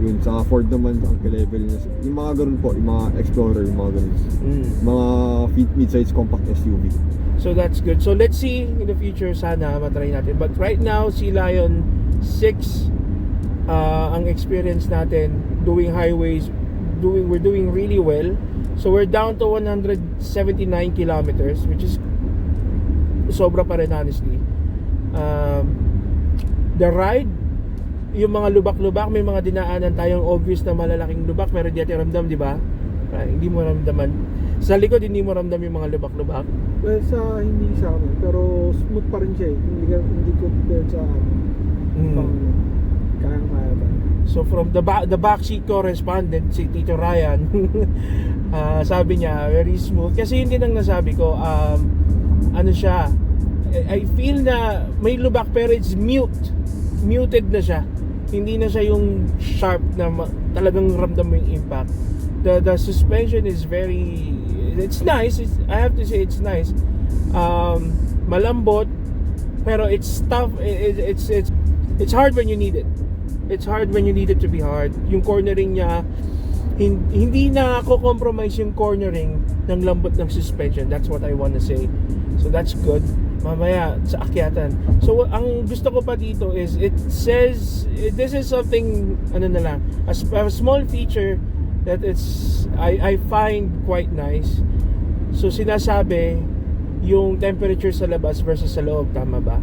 Yun, sa Ford naman, ang ka-level niya, yung mga ganun po, yung mga Explorer, yung mga ganun. Mga mid-size compact SUV. So that's good. So let's see in the future, sana matry natin. But right now, si Lion 6, ang experience natin doing highways, we're doing really well. So we're down to 179 kilometers, which is sobra pa rin honestly. The ride, yung mga lubak-lubak, may mga dinaanan tayong obvious na malalaking lubak, pero di natin ramdam, di ba? Hindi mo ramdaman. Sa likod, hindi mo ramdam yung mga lubak-lubak. Well, hindi sa amin, pero smooth pa rin siya eh. Hindi compared sa kaya ba? So from the backseat correspondent, si Tito Ryan, sabi niya, very smooth. Kasi yun din ang nasabi ko, ano siya, I feel na may lubak pero it's muted na siya. Hindi na siya yung sharp na talagang ramdam mo yung impact. The suspension is it's nice. I have to say it's nice. Malambot, pero it's tough. It's hard when you need it. It's hard when you need it to be hard. Yung cornering niya, hindi na compromise yung cornering ng lambot ng suspension. That's what I want to say. So that's good. Mamaya sa akyatan. So ang gusto ko pa dito is it says this is something a small feature that I find quite nice. So sinasabi yung temperature sa labas versus sa loob, tama ba?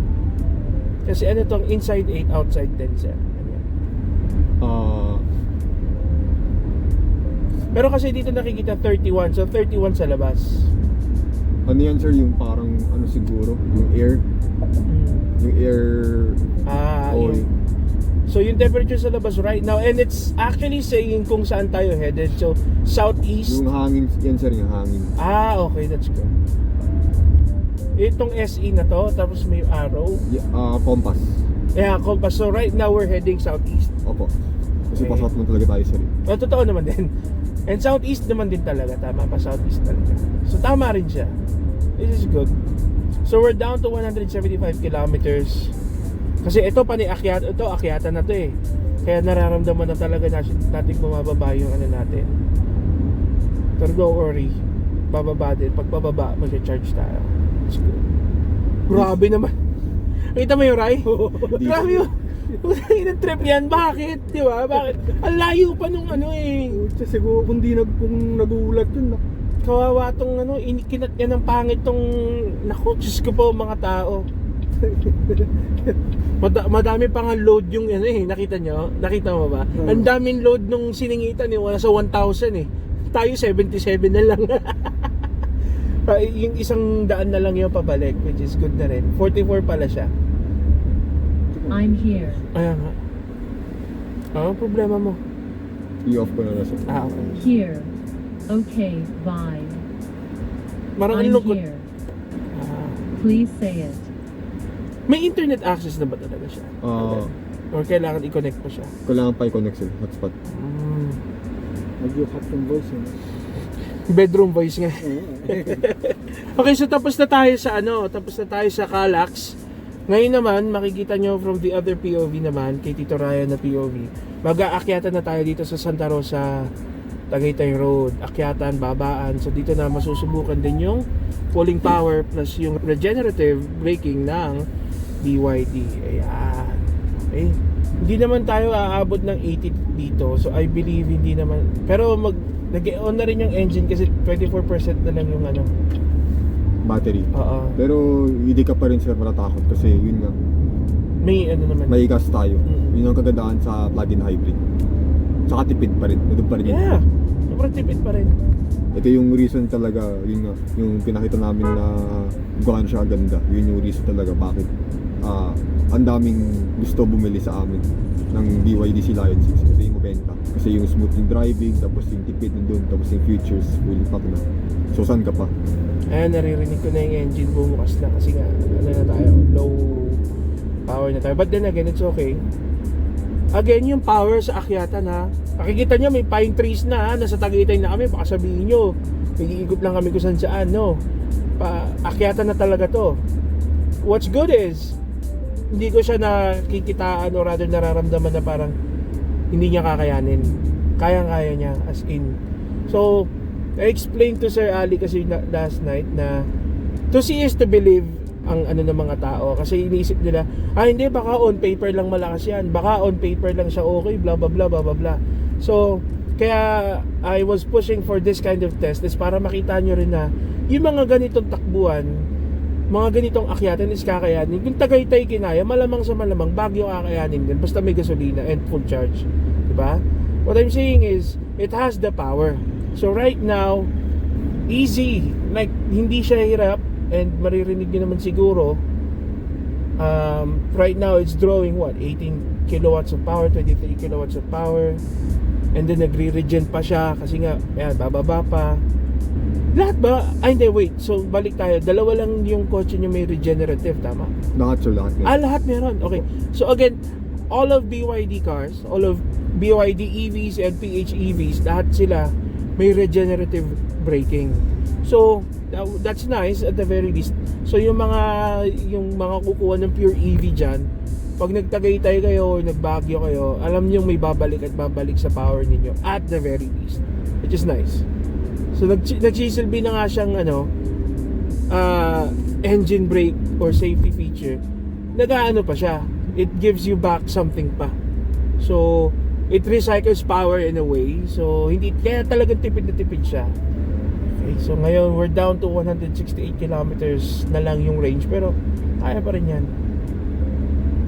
Kasi ano tong inside 8, outside 10 sir. Pero kasi dito nakikita 31, so 31 sa labas. Ano yan sir, yung parang siguro, yung air oil. So yung temperature sa labas right now, and it's actually saying kung saan tayo headed. So southeast. Yung hangin yan sir, yung hangin. Okay, that's good. Itong SE na to, tapos may arrow. Compass. Yeah, compass. So right now we're heading southeast. Opo. Kasi Okay. pasok mo talaga tayo sir. Totoo naman din. And southeast naman din talaga, tama pa, southeast talaga. So tama rin siya. This is good. So we're down to 175 kilometers. Kasi ito akyatan na to eh. Kaya nararamdaman na talaga natin bumababa yung natin. Pero don't worry, bababa din. Pag bababa, mag-charge tayo. It's good. Grabe naman. Kita mo yung Rai? Grabe yun. Inang trip yan. Bakit? Di ba? Bakit? Ang layo pa nung Siguro kung nagulat yun. Kawawa tong inikinat yan ng pangit tong Diyos ko po mga tao. Madami pa nga load yung nakita nyo? Nakita mo ba? Ang daming load nung siningitan wala sa 1,000 Tayo 77 na lang. Yung isang daan na lang yung pabalik, which is good na rin. 44 pala siya. I'm here. Ayan nga. Ang problema mo? I-off ko na na sir. Okay. Here. Okay, bye. Marang I'm lungkot. here. Please say it. May internet access na ba talaga siya? Or kailangan i-connect pa siya? Kailangan pa i-connect sir, hotspot. Nag-cut yung voice eh. Bedroom voice nga. Oo. Okay, so tapos na tayo sa Calax. Ngayon naman, makikita nyo from the other POV naman, kay Tito Ryan na POV, mag-aakyatan na tayo dito sa Santa Rosa, Tagaytay Road. Akyatan, babaan. So dito na masusubukan din yung pulling power plus yung regenerative braking ng BYD. Ayan. Okay. Hindi naman tayo aabot ng 80 dito. So I believe hindi naman. Pero nag-on na rin yung engine kasi 24% na lang yung ano. Battery. Oo. Pero hindi ka pa rin sir matatakot kasi yun nga, May ano naman. may gas tayo. Mm. Yun ang kagandaan sa plug-in hybrid. Tsaka tipid pa rin, nandun pa rin yun. Yeah. Sobrang tipid pa rin. Ito yung reason talaga, yun nga, yung pinakita namin na gaano siya ganda. Yun yung reason talaga bakit ang daming gusto bumili sa amin ng BYD C Lion 6 kasi yung mabenta. Kasi yung smooth yung driving, tapos yung tipid nandun, tapos yung features, fully pack na. So saan ka pa? Ayan, naririnig ko na yung engine bumukas na kasi nga, ano na tayo, low power na tayo. But then again, it's okay. Again, yung power sa akyatan ha. Makikita nyo, may pine trees na ha. Nasa Tagaytay na kami, baka sabihin nyo, nag-iikot lang kami kung saan, no? Akyatan na talaga to. What's good is, hindi ko siya nakikitaan o rather nararamdaman na parang hindi niya kakayanin. Kayang-kaya niya, as in. So, I explained to Sir Ali kasi last night na to see is to believe ang ano ng mga tao kasi iniisip nila hindi baka on paper lang malakas yan, baka on paper lang siya okay, blah blah blah blah blah blah. So kaya I was pushing for this kind of test is para makita nyo rin na yung mga ganitong takbuhan, mga ganitong akyatan is kakayanin. Kung Tagaytay kinaya, malamang sa malamang Baguio kakayanin din basta may gasolina and full charge, diba? What I'm saying is it has the power. So right now, easy, like hindi siya hirap and maririnig nyo naman siguro. Right now it's drawing what? 18 kilowatts of power, 23 kilowatts of power. And then nagre-regen pa siya kasi nga, ayan, bababa pa. Lahat ba? Hindi, wait. So balik tayo. Dalawa lang yung kotse nyo may regenerative, tama? Lahat sir, lahat. Lahat meron. Okay. So again, all of BYD cars, all of BYD EVs and PHEVs, lahat sila may regenerative braking. So that's nice at the very least. So yung mga kukuha ng pure EV diyan, pag nagtagaytay kayo or nagbagyo kayo, alam niyo may babalik at babalik sa power ninyo at the very least, which is nice. So nagsisilbi na nga siyang engine brake or safety feature. Nag-aano pa siya. It gives you back something pa. So it recycles power in a way. So hindi kaya talagang tipid na tipid siya. Okay, so ngayon we're down to 168 kilometers na lang yung range pero kaya pa rin yan.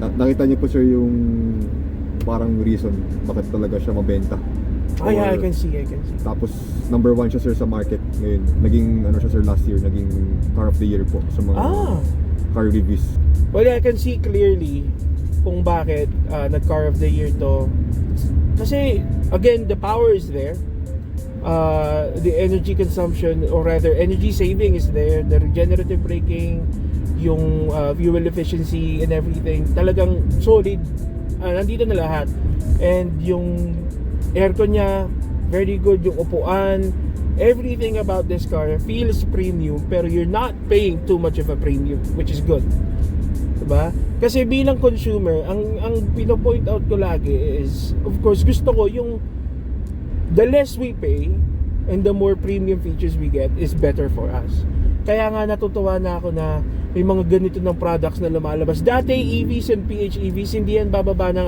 Nakita niyo po sir yung parang reason bakit talaga siya mabenta. I can see. Tapos number 1 siya sir sa market ngayon. Naging ano siya sir last year, naging car of the year po sa mga car reviews. Well, I can see clearly kung bakit nag-car of the year to. Kasi again, the power is there. The energy consumption or rather energy saving is there. The regenerative braking, yung fuel efficiency and everything, talagang solid. Nandito na lahat. And yung aircon niya, very good. Yung upuan, everything about this car feels premium pero you're not paying too much of a premium, which is good. Diba? Kasi bilang consumer, ang pino-point out ko lagi is, of course, gusto ko yung the less we pay and the more premium features we get is better for us. Kaya nga natutuwa na ako na may mga ganito ng products na lumalabas. Dati EVs and PHEVs hindi yan bababa ng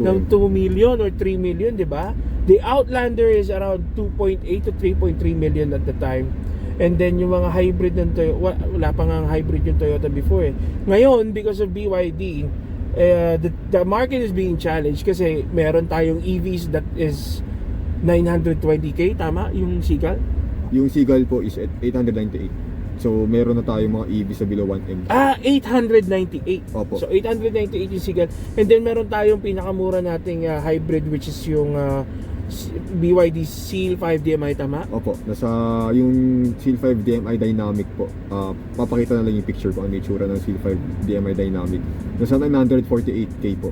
ng 2 million or 3 million, di ba? The Outlander is around 2.8 to 3.3 million at the time. And then yung mga hybrid ng Toyota, wala pa nga hybrid yung Toyota before eh. Ngayon, because of BYD, the market is being challenged kasi meron tayong EVs that is 920k, tama? Yung Seagull? Yung Seagull po is at 898. So meron na tayong mga EV sa below 1M. 898. Opo. So 898 yung Seagull. And then meron tayong pinakamura nating hybrid which is yung BYD Seal 5 DMI, tama? Opo, nasa yung Seal 5 DMI Dynamic po. Papakita na lang yung picture ko ang itsura ng Seal 5 DMI Dynamic. Nasa 948k po.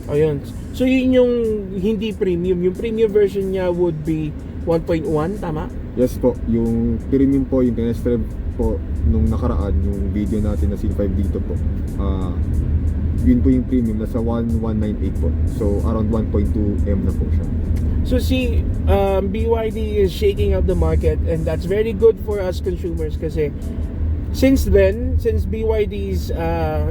Ayun. So yun yung hindi premium. Yung premium version niya would be 1.1, tama? Yes po, yung premium po, yung test drive po nung nakaraan, yung video natin na Seal 5 dito po. Yun po yung premium, nasa 1198 po. So around 1.2 M na po siya. So see, BYD is shaking up the market, and that's very good for us consumers kasi since BYD's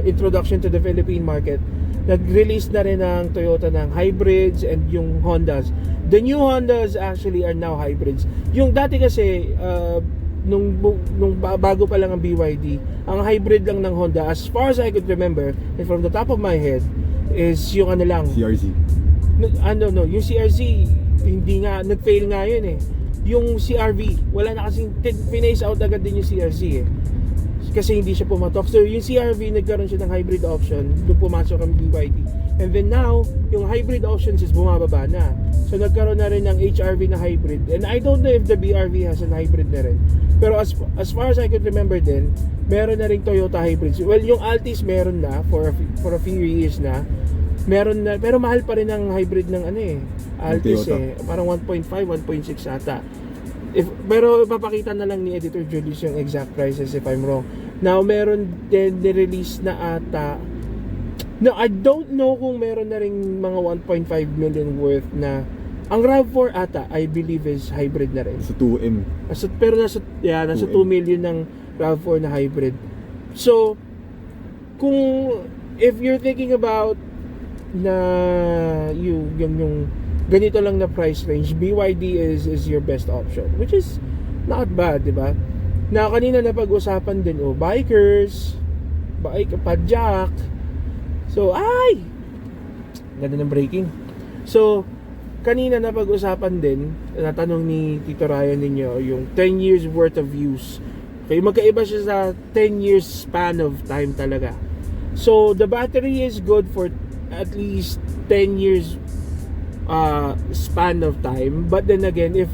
introduction to the Philippine market, nag-release na rin ng Toyota ng hybrids and yung Hondas. The new Hondas actually are now hybrids. Yung dati kasi nung bago pa lang ang BYD, ang hybrid lang ng Honda, as far as I could remember and from the top of my head, is yung ano lang, CRZ. yung CRZ hindi nga, nag-fail nga yun eh. Yung CRV, wala na kasing pinace out agad din yung CRZ eh, kasi hindi siya pumatok. So yung CRV, nagkaroon siya ng hybrid option, doon pumasok ang BYD. And then now, yung hybrid options is bumababa na. So nagkaroon na rin ng HRV na hybrid. And I don't know if the BRV has an hybrid na rin. Pero as far as I could remember din, meron na rin Toyota hybrids. Well, yung Altis meron na for a few years na. Meron na, pero mahal pa rin ang hybrid ng Altis eh. Parang 1.5, 1.6 ata. Pero papakita na lang ni Editor Julius yung exact prices if I'm wrong. Now, meron din ni-release na ata. No, I don't know kung meron na ring mga 1.5 million worth na. Ang RAV4 ata, I believe is hybrid na rin. Sa 2M. Pero nasa 2 million ng RAV4 na hybrid. So, if you're thinking about na yung ganito lang na price range, BYD is your best option, which is not bad, di ba? Na kanina napag-usapan din, bikers, padjak. So, ganda ng braking. So, kanina napag-usapan din, natanong ni Tito Ryan ninyo, yung 10 years worth of use. Okay, magkaiba siya sa 10 years span of time talaga. So, the battery is good for at least 10 years span of time. But then again, if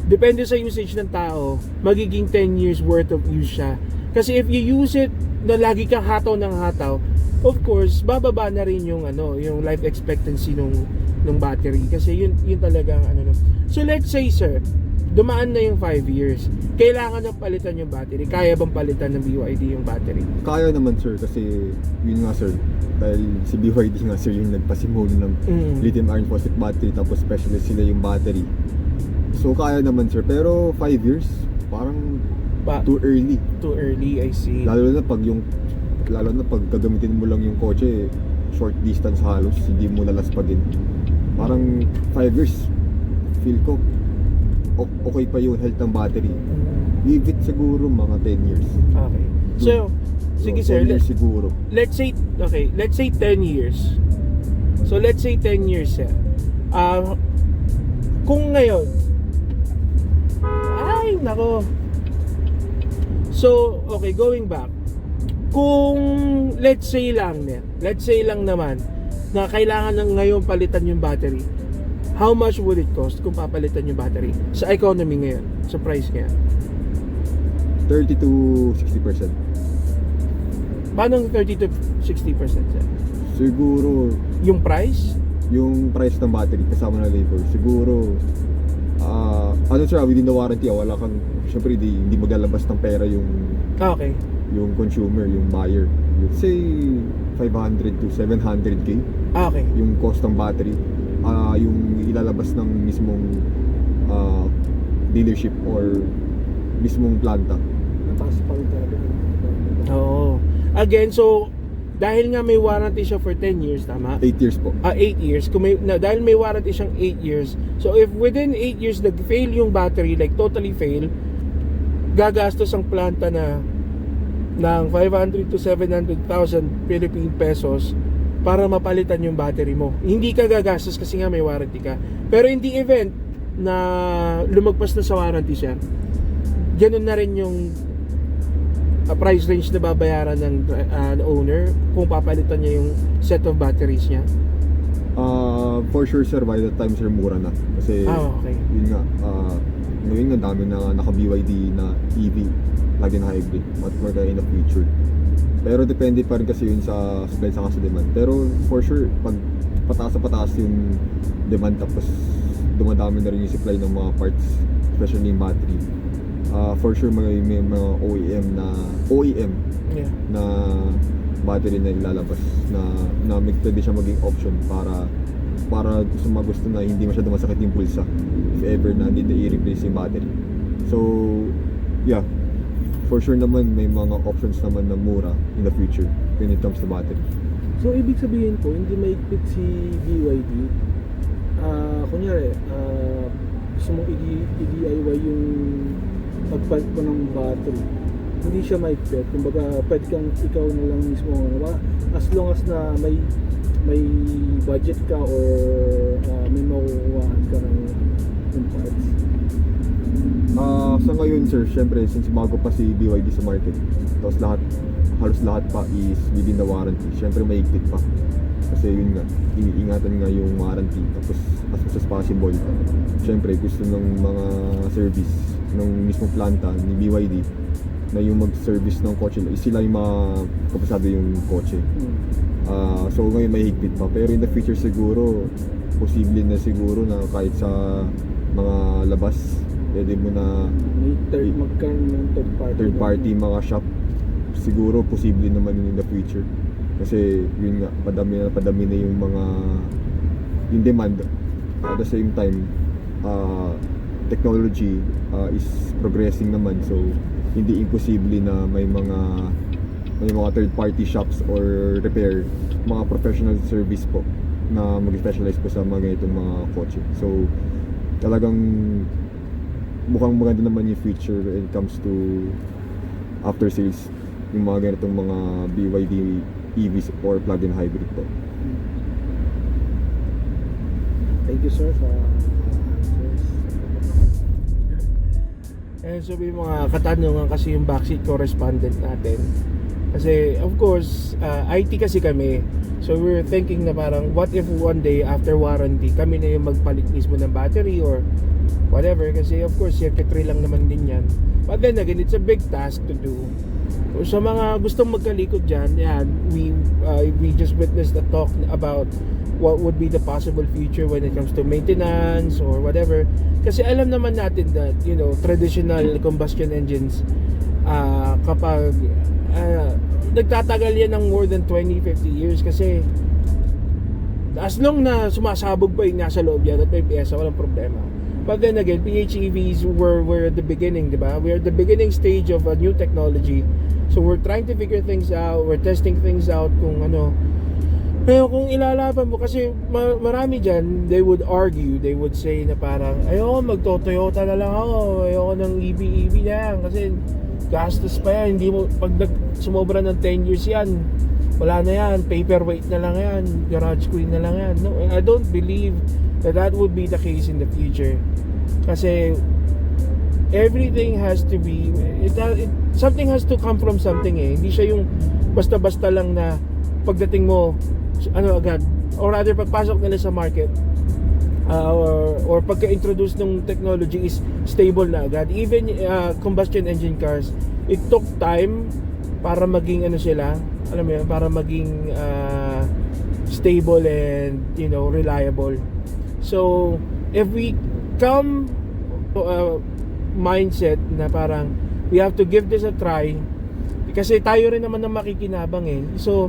depende sa usage ng tao, magiging 10 years worth of use siya. Kasi if you use it na lagi kang hataw ng hataw, of course, bababa na rin yung yung life expectancy nung battery. Kasi yun talaga So let's say, sir, dumaan na yung 5 years. Kailangan na palitan yung battery. Kaya bang palitan ng BYD yung battery? Kaya naman, sir, kasi yun nga, sir, dahil si BYD nga, sir, yung nagpasimula ng lithium iron phosphate battery, tapos specialist sila yung battery. So kaya naman, sir, pero 5 years parang too early. Too early, I see. Lalo na pag gagamitin mo lang yung kotse short distance halos, hindi mo lalaspagin. Parang 5 years feel ko okay pa yung health ng battery. Give it siguro mga 10 years. Okay. So, sige sir, 10 years siguro. Let's say 10 years. So let's say 10 years sir. Kung ngayon, nako. So, okay, going back. Kung let's say lang naman na kailangan ng ngayon palitan yung battery, how much would it cost kung papalitan yung battery sa economy ngayon, sa price ngayon? 30 to 60%. Paano 30 to 60%, sir? Siguro Yung price? yung price ng battery kasama na labor. Siguro siya, within the warranty, wala kang, syempre hindi maglalabas ng pera Okay. yung consumer, yung buyer. Let's say 500 to 700k Okay. yung cost ng battery. Yung ilalabas ng mismong dealership or mismong planta. Mataas pa rin talaga. Oo. Again, so dahil nga may warranty siya for 10 years, tama? 8 years po. 8 years. Dahil may warranty siyang 8 years. So if within 8 years nag-fail yung battery, like totally fail, gagastos ang planta ng 500 to 700,000 Philippine pesos para mapalitan yung battery mo. Hindi ka gagastos kasi nga may warranty ka. Pero in the event na lumagpas na sa warranty siya, ganun na rin yung price range na babayaran ng owner kung papalitan niya yung set of batteries niya. For sure sir, by that time sir, mura na. Kasi Okay. yun nga, ngayon nga dami na naka-BYD na EV, plug-in hybrid, much more in the future. Pero depende pa rin kasi yun sa supply sa demand. Pero for sure, pag pataas yung demand tapos dumadami na rin yung supply ng mga parts, especially yung battery, for sure may mga OEM Yeah. na battery na ilalabas na pwede siya maging option para sa mga gusto na hindi masyado masakit yung pulsa if ever na hindi na i-replace yung battery. So yeah, for sure naman may mga options naman na mura in the future when it comes to battery. So, ibig sabihin po, hindi maigpit si BYD. Kunyari, gusto mong i-DIY yung pagpalit ko ng battery. Hindi siya maigpit. Kumbaga, pwede kang ikaw na lang mismo. As long as na may budget ka or may makukuhaan ka ng parts. Sa ngayon sir, syempre since bago pa si BYD sa market, tapos halos lahat pa is within the warranty, syempre may higpit pa. Kasi yun nga, iniingatan nga yung warranty. Tapos as much as possible, syempre gusto ng mga service ng mismong planta ni BYD na yung mag-service ng kotse, sila yung makapasado yung kotse. So ngayon may higpit pa, pero in the future siguro posible na siguro na kahit sa mga labas pwede mo na May magkaroon ng third party mga shop, siguro posible naman in the future. Kasi yun nga, padami na yung demand. At the same time, technology is progressing naman, so hindi imposible na may mga third party shops or repair, mga professional service po na mag-specialize po sa mga ganitong mga kotse. So talagang mukhang maganda naman yung future when it comes to after sales, yung mga ganitong mga BYD EVs or plug-in hybrid po. Thank you sir sa answers. And so may mga katanungan kasi yung backseat correspondent natin. Kasi of course, IT kasi kami. So we're thinking na parang what if one day after warranty, kami na yung magpalit mismo ng battery or whatever. Kasi of course, circuitry lang naman din yan. But then again, it's a big task to do. So, sa mga gustong magkalikod dyan, yan, we just witnessed a talk about what would be the possible future when it comes to maintenance or whatever. Kasi alam naman natin that, you know, traditional combustion engines, kapag nagtatagal yan ng more than 20-50 years kasi as long na sumasabog pa yung nasa loob yan at may pyesa, walang problema. But then again, PHEVs were at the beginning, diba? We're at the beginning stage of a new technology. So we're trying to figure things out, we're testing things out kung ano. Pero kung ilalaban mo, kasi marami dyan, they would argue, they would say na parang, ayoko, magto-Toyota na lang ako, ayoko ng EV na yan, kasi gastos pa yan, hindi mo, pag sumobra ng 10 years yan, wala na yan, paperweight na lang yan, garage queen na lang yan. No, I don't believe that would be the case in the future. Kasi everything has to be, something has to come from something eh. Hindi siya yung basta-basta lang na pagdating mo, ano agad, or rather pagpasok nila sa market, or pagka-introduce ng technology is stable na agad. Even combustion engine cars, it took time para maging ano sila, alam mo yun, para maging stable and, you know, reliable. So if we come to a mindset na parang we have to give this a try, kasi tayo rin naman ang makikinabang eh. So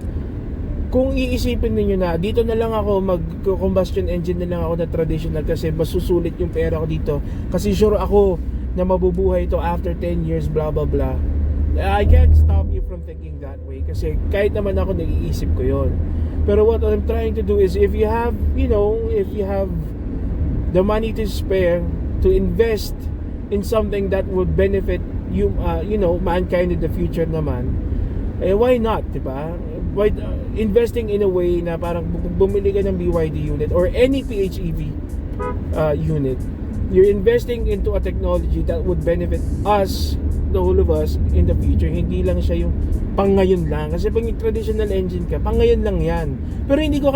kung iisipin niyo na dito na lang ako mag-combustion engine na lang ako na traditional kasi masusulit yung pera ko dito, kasi sure ako na mabubuhay ito after 10 years blah blah blah, I can't stop you from thinking that way kasi kahit naman ako nag-iisip ko yon. Pero what I'm trying to do is if you have, you know, if you have the money to spare to invest in something that would benefit you, you know, mankind in the future naman, eh why not, diba? Why investing in a way na parang bumili ka ng BYD unit or any PHEV unit, you're investing into a technology that would benefit us the whole of us in the future, hindi lang siya yung pang ngayon lang. Kasi pag yung traditional engine ka, pang ngayon lang yan. Pero hindi ko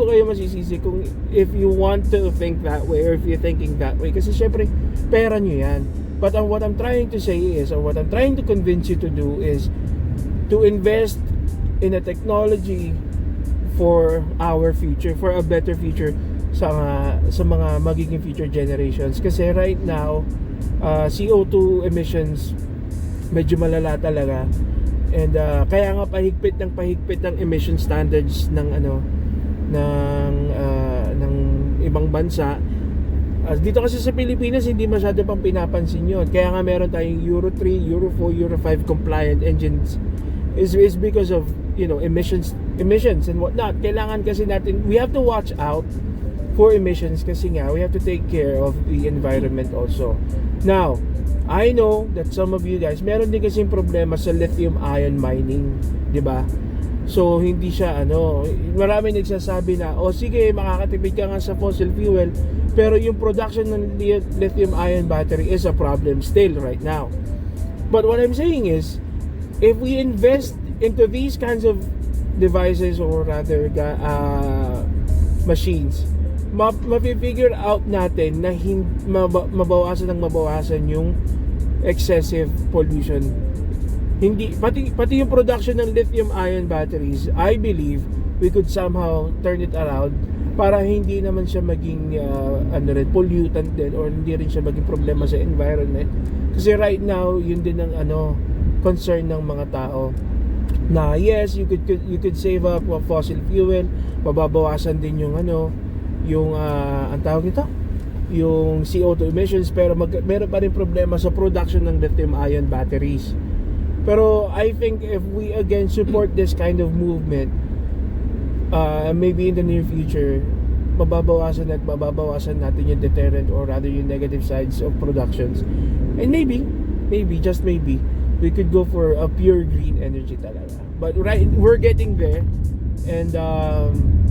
kayo masisisi kung if you want to think that way or if you're thinking that way. Kasi syempre, pera nyo yan. But what I'm trying to say is, or what I'm trying to convince you to do is to invest in a technology for our future, for a better future sa mga magiging future generations. Kasi right now, CO2 emissions medyo malala talaga, and kaya nga pahigpit ng emission standards ng ibang bansa. Dito kasi sa Pilipinas hindi masyado pang pinapansin yun, kaya nga meron tayong Euro 3, Euro 4, Euro 5 compliant engines is because of emissions and whatnot. Kailangan kasi natin, we have to watch out for emissions kasi nga we have to take care of the environment also. Now, I know that some of you guys, meron din kasing problema sa lithium ion mining, di ba? So, hindi siya marami nagsasabi na, sige, makakatipid ka nga sa fossil fuel, pero yung production ng lithium ion battery is a problem still right now. But what I'm saying is, if we invest into these kinds of devices, or rather machines, mapifigure out natin na mabawasan yung excessive pollution. Hindi pati yung production ng lithium ion batteries, I believe we could somehow turn it around para hindi naman siya maging pollutant din, or hindi rin siya maging problema sa environment. Kasi right now, yun din ang concern ng mga tao, na yes, you could save up fossil fuel, mababawasan din yung ang tawag nito, yung CO2 emissions, pero meron pa rin problema sa production ng lithium ion batteries. Pero I think if we again support this kind of movement, maybe in the near future, mababawasan natin yung deterrent, or rather yung negative sides of productions, and maybe just maybe we could go for a pure green energy talaga. But we're getting there, and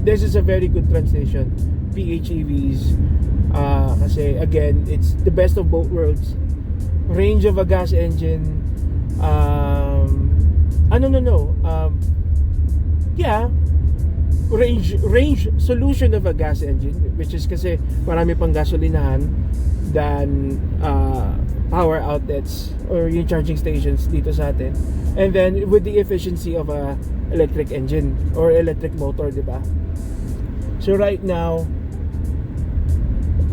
this is a very good transition, PHEVs, kasi again, it's the best of both worlds. Range of a gas engine, range solution of a gas engine, which is kasi marami pang gasolinahan than power outlets or yung charging stations dito sa atin, and then with the efficiency of a electric engine or electric motor, di ba? So right now,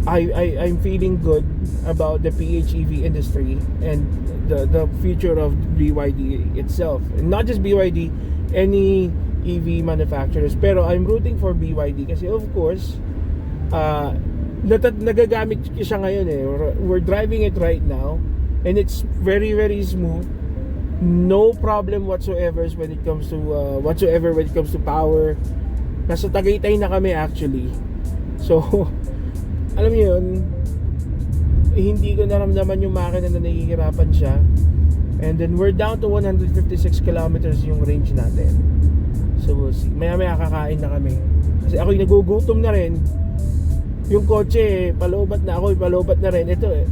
I'm feeling good about the PHEV industry and the future of BYD itself, and not just BYD, any EV manufacturers. Pero I'm rooting for BYD kasi of course nagagamit siya ngayon we're driving it right now, and it's very very smooth, no problem whatsoever when it comes to power. Nasa Tagaytay na kami actually, so alam niyo yun, hindi ko naramdaman yung makina na nahihirapan siya. And then we're down to 156 kilometers yung range natin. So we'll see. Maya kakain na kami, kasi ako'y nagugutom na rin. Yung kotse, palobat na rin. Ito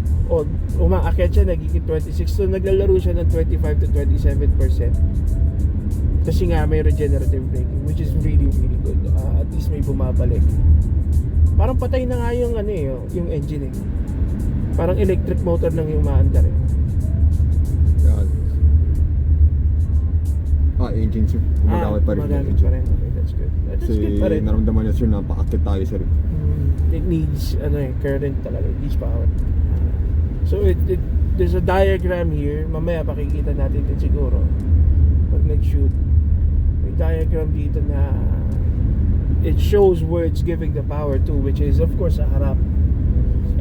umaakyat siya, nagiging 26. So naglalaro siya ng 25 to 27%. Kasi nga may regenerative braking, which is really really good. At least may bumabalik. Parang patay na nga yung yung engine Parang electric motor lang yung umaandar Engine sir, magamit pa rin yung engine. Okay, that's good. That's Kasi good pa rin. naramdaman niya sir na paakit tayo sir. It needs current talaga, it needs power. So there's a diagram here, mamaya pakikita natin din siguro pag nag-shoot. May diagram dito na it shows where it's giving the power to, which is of course sa harap.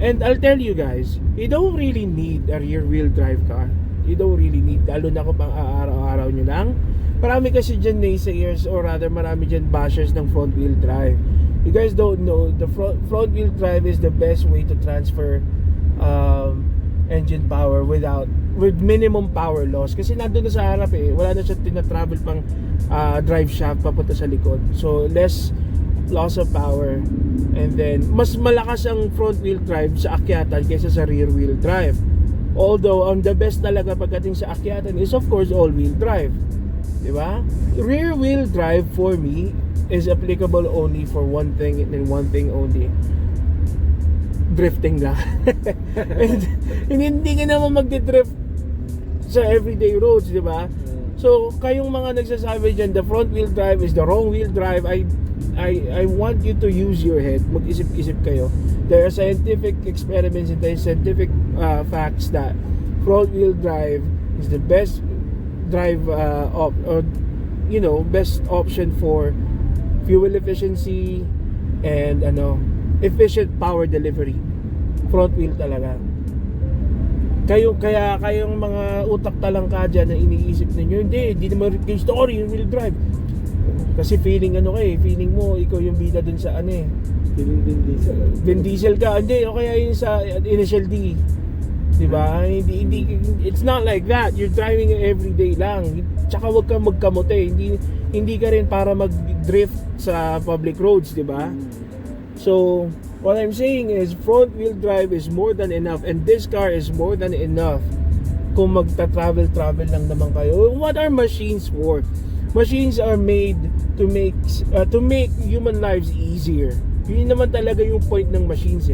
And I'll tell you guys, you don't really need a rear wheel drive car. You don't really need, lalo na kung pang araw-araw nyo lang. Marami kasi dyan naysayers, or rather marami dyan bashers ng front wheel drive. You guys don't know, the front wheel drive is the best way to transfer engine power with minimum power loss. Kasi nandun na sa harap wala na siya tinatravel pang drive shaft papunta sa likod. So less loss of power, and then mas malakas ang front wheel drive sa akyatan kaysa sa rear wheel drive. Although, ang the best talaga pagdating sa akyatan is of course all-wheel drive. Diba? Rear-wheel drive for me is applicable only for one thing and one thing only. Drifting lang. Hindi ka naman magdi-drift sa everyday roads, diba? So, kayong mga nagsasabi dyan, the front wheel drive is the wrong wheel drive, I want you to use your head. Mag-isip-isip kayo. There are scientific experiments and there are scientific facts that front wheel drive is the best drive best option for fuel efficiency and efficient power delivery. Front wheel talaga. Kaya kayong mga utak talangka dyan na iniisip ninyo, hindi naman yung story, yung wheel drive. Kasi feeling feeling mo ikaw yung bida dun sa Feeling Diesel. Vin Diesel ka, hindi, o kaya yun sa Initial D. Diba? Hindi, it's not like that. You're driving every day lang. Tsaka wag kang magkamote. Hindi ka rin para mag-drift sa public roads, diba? So, what I'm saying is front wheel drive is more than enough, and this car is more than enough kung magta-travel lang naman kayo. What are machines for? Machines are made to make human lives easier. Yun naman talaga yung point ng machines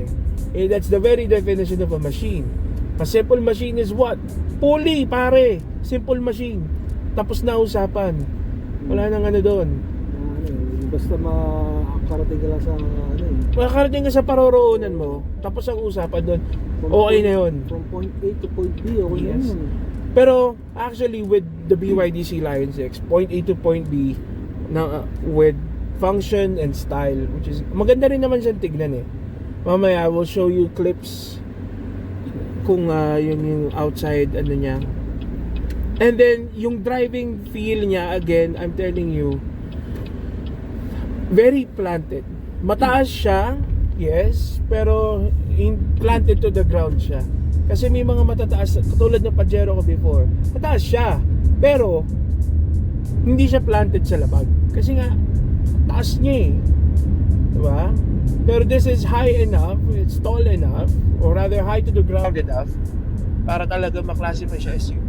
that's the very definition of a machine. A simple machine is what? Pulley, pare. Simple machine. Tapos na usapan. Wala nang doon. Basta makarating ka lang sa Makakarating ka sa paroroonan mo, tapos ang usapan doon, okay na yun. From point A to point B, okay na yun. Pero actually with the BYD Sea Lion 6, point A to point B with function and style, which is maganda rin naman siyang tignan Mamaya I will show you clips kung yung outside niya. And then yung driving feel niya, again, I'm telling you, very planted. Mataas siya, yes, pero planted to the ground siya. Kasi may mga matataas, katulad ng Pajero ko before, mataas siya, pero hindi siya planted sa labag. Kasi nga, taas niya diba? Pero this is high enough, it's tall enough, or rather high to the ground enough, para talaga maklasify siya SUV.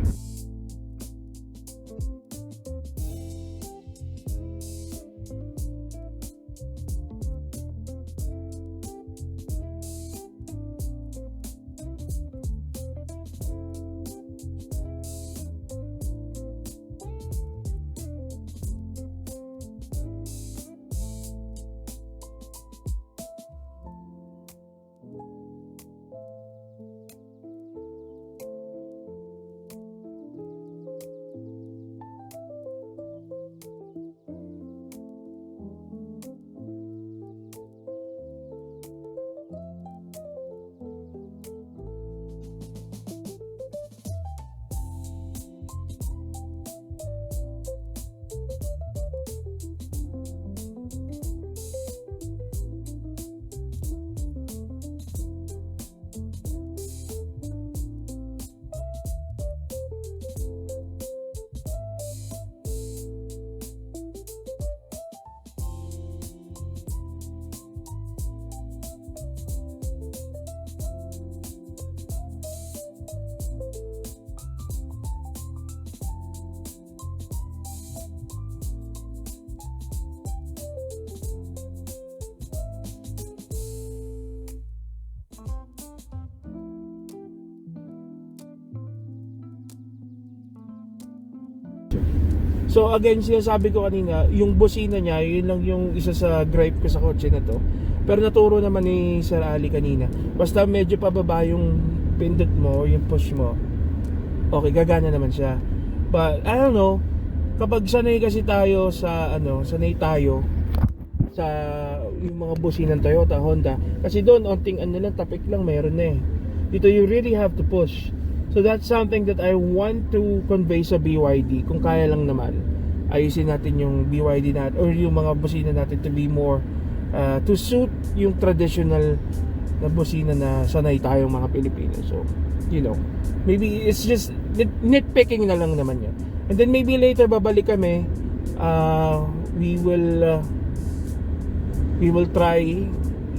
So again, sinasabi ko kanina, yung busina niya, yun lang yung isa sa gripe ko sa kotse na to. Pero naturo naman ni Sir Ali kanina, basta medyo pababa yung pindot mo, yung push mo, okay, gagana naman siya. But I don't know, kapag sanay kasi tayo sa sanay tayo sa yung mga busina ng Toyota, Honda, kasi doon onting lang, tapik lang meron na Dito you really have to push. So that's something that I want to convey sa BYD. Kung kaya lang naman, ayusin natin yung BYD natin or yung mga busina natin to be more to suit yung traditional na busina na sanay tayong mga Pilipino. So, maybe it's just nitpicking na lang naman yun. And then maybe later babalik kami, we will try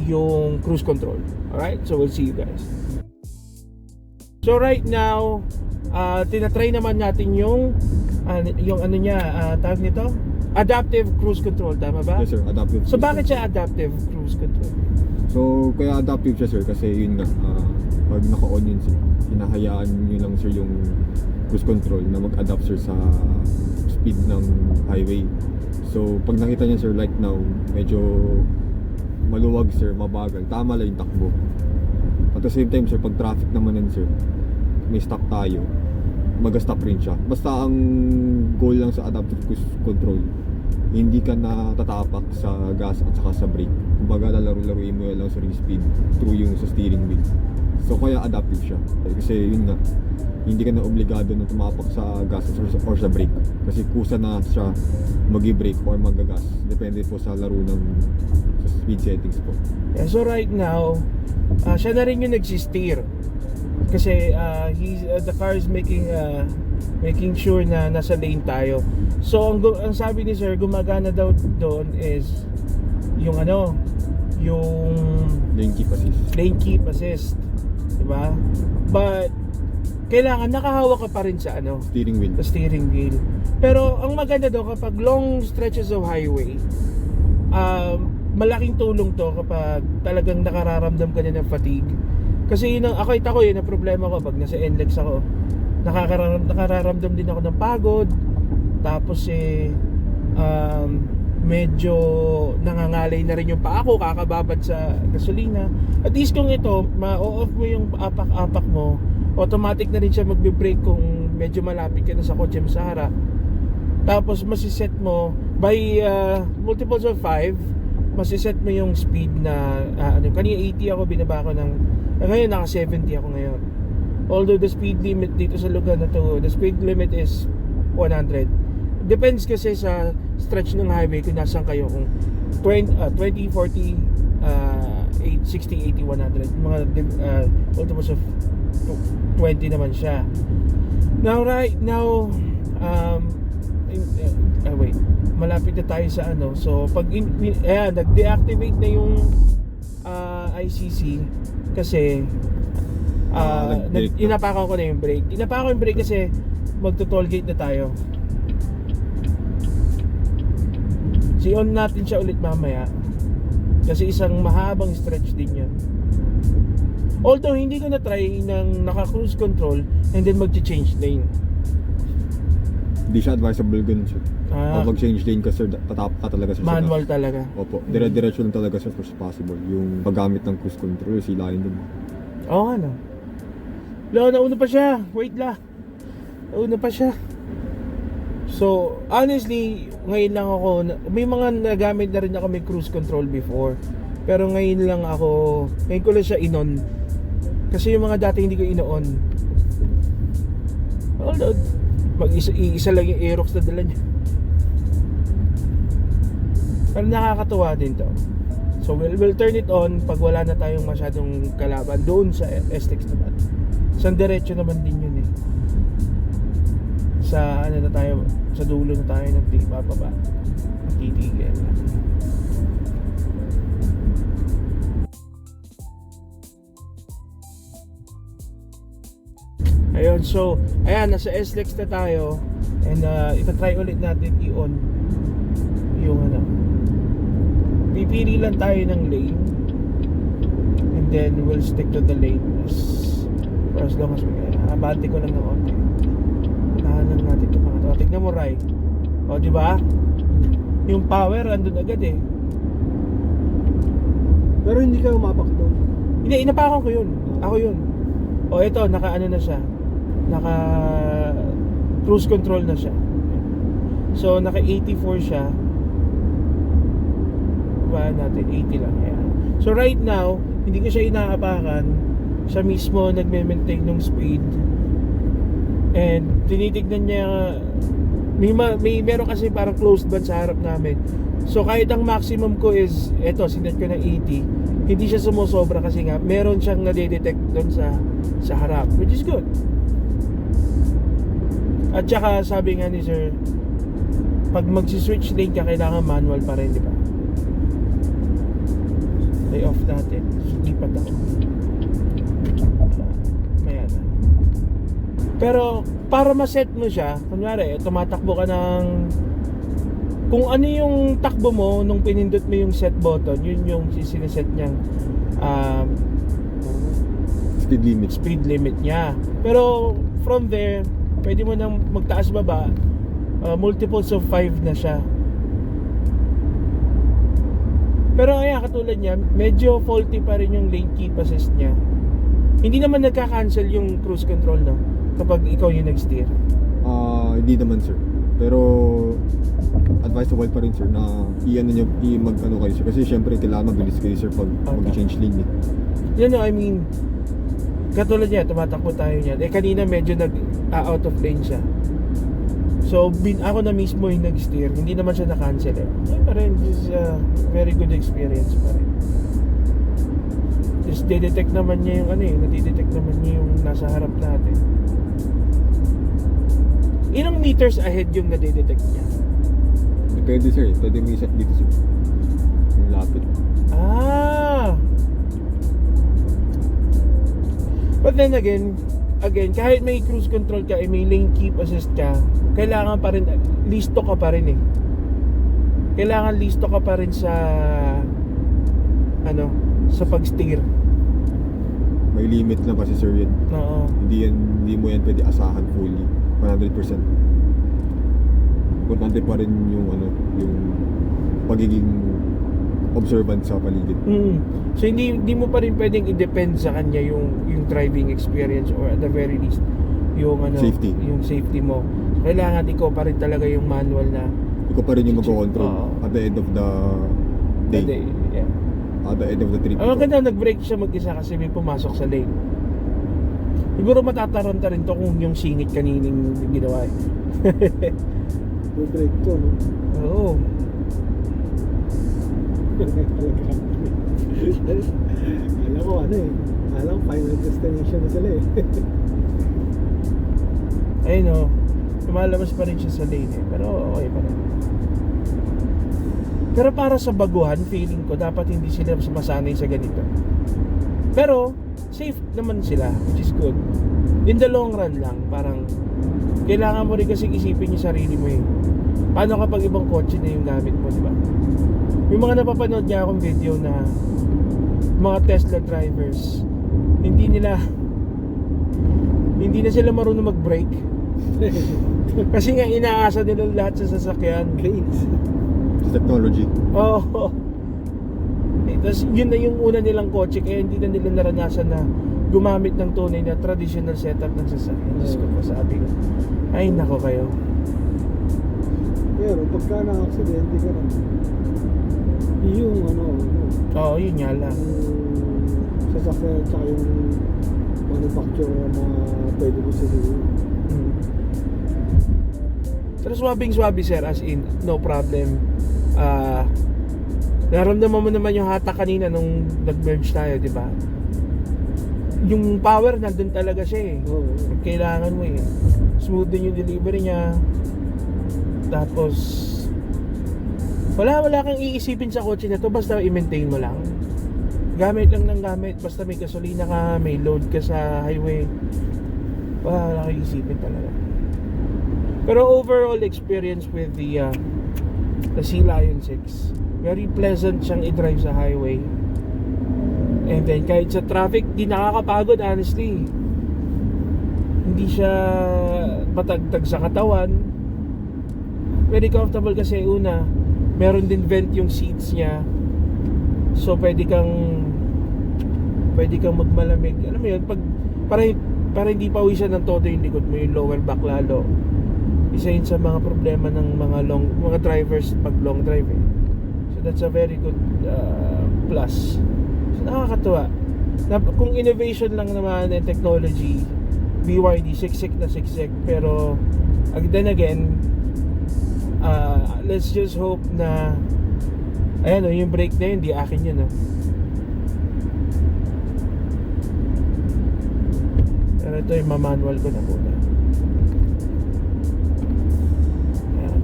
yung cruise control. Alright? So we'll see you guys. So right now, tinatry naman natin yung ano niya, tawag nito? Adaptive cruise control, tama ba? Yes sir, adaptive. So bakit siya adaptive cruise control? So kaya adaptive siya sir kasi yun nga, pag naka-on yun sir, hinahayaan nyo lang sir yung cruise control na mag-adapt sir sa speed ng highway. So pag nakita niya sir like now, medyo maluwag sir, mabagal, tama lang yung takbo. At the same time sir, pag traffic naman yan sir, may stop tayo, mag-stop rin siya. Basta ang goal lang sa adaptive cruise control, hindi ka na tatapak sa gas at saka sa brake. Kumbaga lalaro-laruin mo lang sa ring speed through yung sa steering wheel. So kaya adaptive siya. Kasi yun nga, hindi ka na obligado na tumapak sa gas or sa brake. Kasi kusa na siya mag-brake or mag-gas. Depende po sa laro ng sa speed settings po. Yeah, so right now, siya na rin yung nag-steer. Kasi the car is making sure na nasa lane tayo. So ang sabi ni sir, gumagana daw doon is yung yung Lane keep assist. lane keep assist, diba? But kailangan nakahawak ka pa rin sa Steering wheel. sa steering wheel. Pero ang maganda daw kapag long stretches of highway, malaking tulong to kapag talagang nakararamdam ka na ng fatigue. Kasi yun ang yun ang problema ko pag nasa NLEX ako. Nakararamdam din ako ng pagod. Tapos medyo nangangalay na rin yung paa ko kakababad sa gasolina. At least kung ito, ma-off mo yung apak-apak mo, automatic na rin siya magbe-brake kung medyo malapit ka na sa kotse mo sa harap. Tapos masiset mo by multiples of 5, masiset mo yung speed na kanina 80 ako, binaba ko ng ngayon naka 70 ako ngayon. Although the speed limit dito sa lugar na to, the speed limit is 100. Depends kasi sa stretch ng highway kung nasan kayo, kung 20, 40, 60, 80, 100. Mga multiples of 20 naman siya. Now right now, wait, malapit na tayo sa so pag nag-deactivate na yung ICC kasi inapakan ko na yung brake. Inapakan ko yung brake kasi magto-toll gate na tayo. On natin siya ulit mamaya kasi isang mahabang stretch din yan. Although hindi ko na try ng naka-cruise control and then mag-change lane. Hindi siya advisable ganun sir. Mag-change lane ka sir, tatap ka talaga sir. Manual talaga. Opo, dire-diretso lang talaga sir first possible. Yung paggamit ng cruise control, silahin dun. Oo nga no. Nauna pa siya. Wait lang. Nauna pa siya. So, honestly, ngayon lang ako, may mga nagamit na rin ako may cruise control before. Pero ngayon ko lang siya inon. Kasi yung mga dati hindi ko ino-on. Although, isa lang yung Aerox na dala niya. Pero nakakatuwa din to. So we'll turn it on pag wala na tayong masyadong kalaban doon sa STX naman. Sa diretso naman din yun Sa na tayo, sa dulo na tayo ng bababa. Titigil. Ayun, so ayan, nasa SLEX na tayo. And itatry ulit natin i-on yung pipili lang tayo ng lane and then we'll stick to the lane for as long as we can. Abante ko lang ng onte. Tahan lang natin ito mga to. Tignan mo, Rai. O, diba? Yung power andun agad Pero hindi ka umapak doon. Hindi, inapakan ko yun. Ako yun. O, ito, naka na siya. Naka cruise control na siya. So, naka 84 siya. Ba natin 80 lang. Ayan. So, right now, hindi ko siya inaapakan. Siya mismo nagme-maintain ng speed. And tinitignan niya, meron kasi parang closed band sa harap namin. So kahit ang maximum ko is sinet ko ng 80, hindi siya sumusobra kasi nga meron siyang nade-detect doon sa harap, which is good. At saka sabi nga ni sir, pag magsi-switch lane ka, kailangan manual pa rin, di ba? Lay off natin. Lipat ako. Maya na. Pero para ma-set mo siya, kunyari tumatakbo ka ng kung ano yung takbo mo nung pinindot mo yung set button, yun yung siniset niyang Speed limit. speed limit niya. Pero from there, pwede mo nang magtaas baba, multiples of 5 na siya. Pero ayan, katulad niya, medyo faulty pa rin yung lane keep assist niya. Hindi naman nagka-cancel yung cruise control, no? Kapag ikaw yung nag-steer. Hindi naman sir. Pero advisable pa rin sir na mag-ano kayo sir. Kasi syempre kailangan mabilis kayo sir pag mag-change lane. You know, I mean, katulad niya, tumatakbo tayo niyan. Kanina medyo out of lane siya. So, ako na mismo yung nag-steer. Hindi naman siya na-cancel eh. Pa rin, this is a very good experience pa rin. Just detect naman niya yung nadidetect naman niya yung nasa harap natin. Ilang meters ahead yung nadidetect niya? Depende sir. Pwede mo i-set dito sir. Yung lapit. But then again, kahit may cruise control ka, may lane keep assist ka, kailangan pa rin, listo ka pa rin eh. Kailangan listo ka pa rin sa sa pag-steer. May limit lang kasi sir yun. Oo. Hindi mo yan pwede asahan fully 100%. Importante pa rin yung pagiging observant sa paligid. So hindi mo pa rin pwedeng i-depend sa kanya yung driving experience, or at the very least yung Safety. yung safety mo. So, kailangan ikaw pa rin talaga yung manual na Ikaw pa rin yung mag-control Oo. at the end of the day. Yeah. At the end of the trip. Ang maganda, nag-brake siya mag-isa kasi may pumasok sa lane. Siguro matataranta rin to kung yung singit kanining ginawa eh. break to, no? Oo. Alam ko alam ko final destination na sila eh. Ayun o, lumalabas pa rin siya sa lane eh. Pero okay pa rin. Pero para sa baguhan, feeling ko dapat hindi sila masanay sa ganito. Pero safe naman sila, which is good. In the long run lang, parang kailangan mo rin kasi isipin yung sarili mo eh. Paano kapag ibang kotse na yung gamit mo, di ba? Yung mga napapanood niya akong video na mga Tesla drivers, hindi na sila marunong mag-brake. Kasi nga inaasa nila lahat sa sasakyan. Technology. Oo. Tapos yun na yung una nilang kotse, kaya hindi na nila naranasan na gumamit ng tunay na traditional setup ng sasakyan. Diyos ko po, sabi ko, ay nako kayo. Pero pagka na-aksidente ka na, yung Oo, yun nga lang. yung sasakyan at saka yung manufacturer na pwede mo siguro. Pero swabing-swabi sir, as in, no problem. Naramdaman mo naman yung hatak kanina nung nag-merge tayo, di ba? Yung power nandun talaga siya eh. Oo. Kailangan mo eh. Smooth din yung delivery niya. Tapos wala kang iisipin sa kotse na to, basta i-maintain mo lang. Gamit lang ng gamit, basta may gasolina ka, may load ka sa highway. Wala kang iisipin talaga. Pero overall experience with the Sea Lion 6, very pleasant siyang i-drive sa highway. And then kahit sa traffic, di nakakapagod honestly. Hindi siya matagtag sa katawan. Very comfortable kasi una, meron din vent yung seats niya. So pwede kang magmalamig. Alam mo yun, para hindi pawisan ng todo yung likod mo, yung lower back lalo. Isa yun sa mga problema ng mga drivers pag long drive eh. So that's a very good plus. So nakakatuwa. Kung innovation lang naman and technology, BYD siksik na siksik, pero then again, let's just hope na ayan yung brake na yun, di akin yun pero ito yung mamanual ko na muna. Ayan.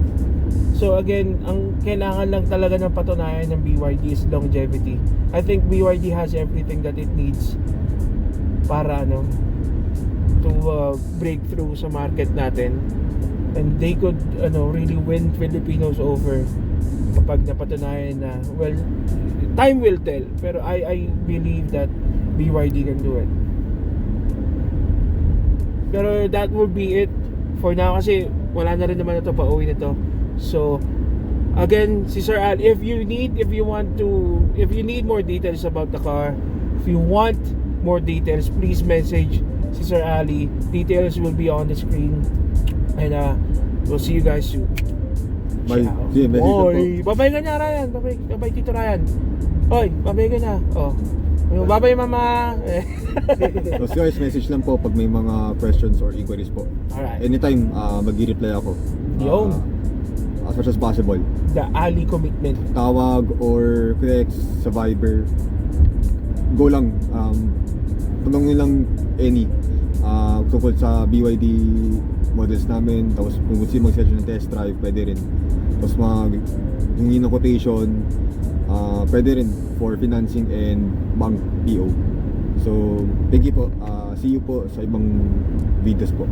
So again, ang kailangan lang talaga ng patunayan ng BYD is longevity. I think BYD has everything that it needs para to break through sa market natin, and they could really win Filipinos over kapag napatunayan na, well, time will tell, pero I believe that BYD can do it. Pero that will be it for now kasi wala na rin naman ito, pauwi na to. So again, si Sir Al, if you need more details about the car, if you want more details, please message si Sir Ali. Details will be on the screen, and we'll see you guys soon. Bye. Ciao. Sige, message lang po. Oy, babay ka na, Ryan. Babay Tito Ryan. Oy, babay ka na. Oh. Babay mama. So guys, message lang po pag may mga questions or inquiries po. Alright. Anytime, mag-reply ako. Yun. As much as possible. The Ali commitment. Tawag or text sa Viber. Go lang. Tanongin lang any tungkol sa BYD models namin. Tapos kung gusto mag-schedule ng test drive, pwede rin. Tapos hingi ng quotation, pwede rin for financing and bank PO. So, thank you po. See you po sa ibang videos po.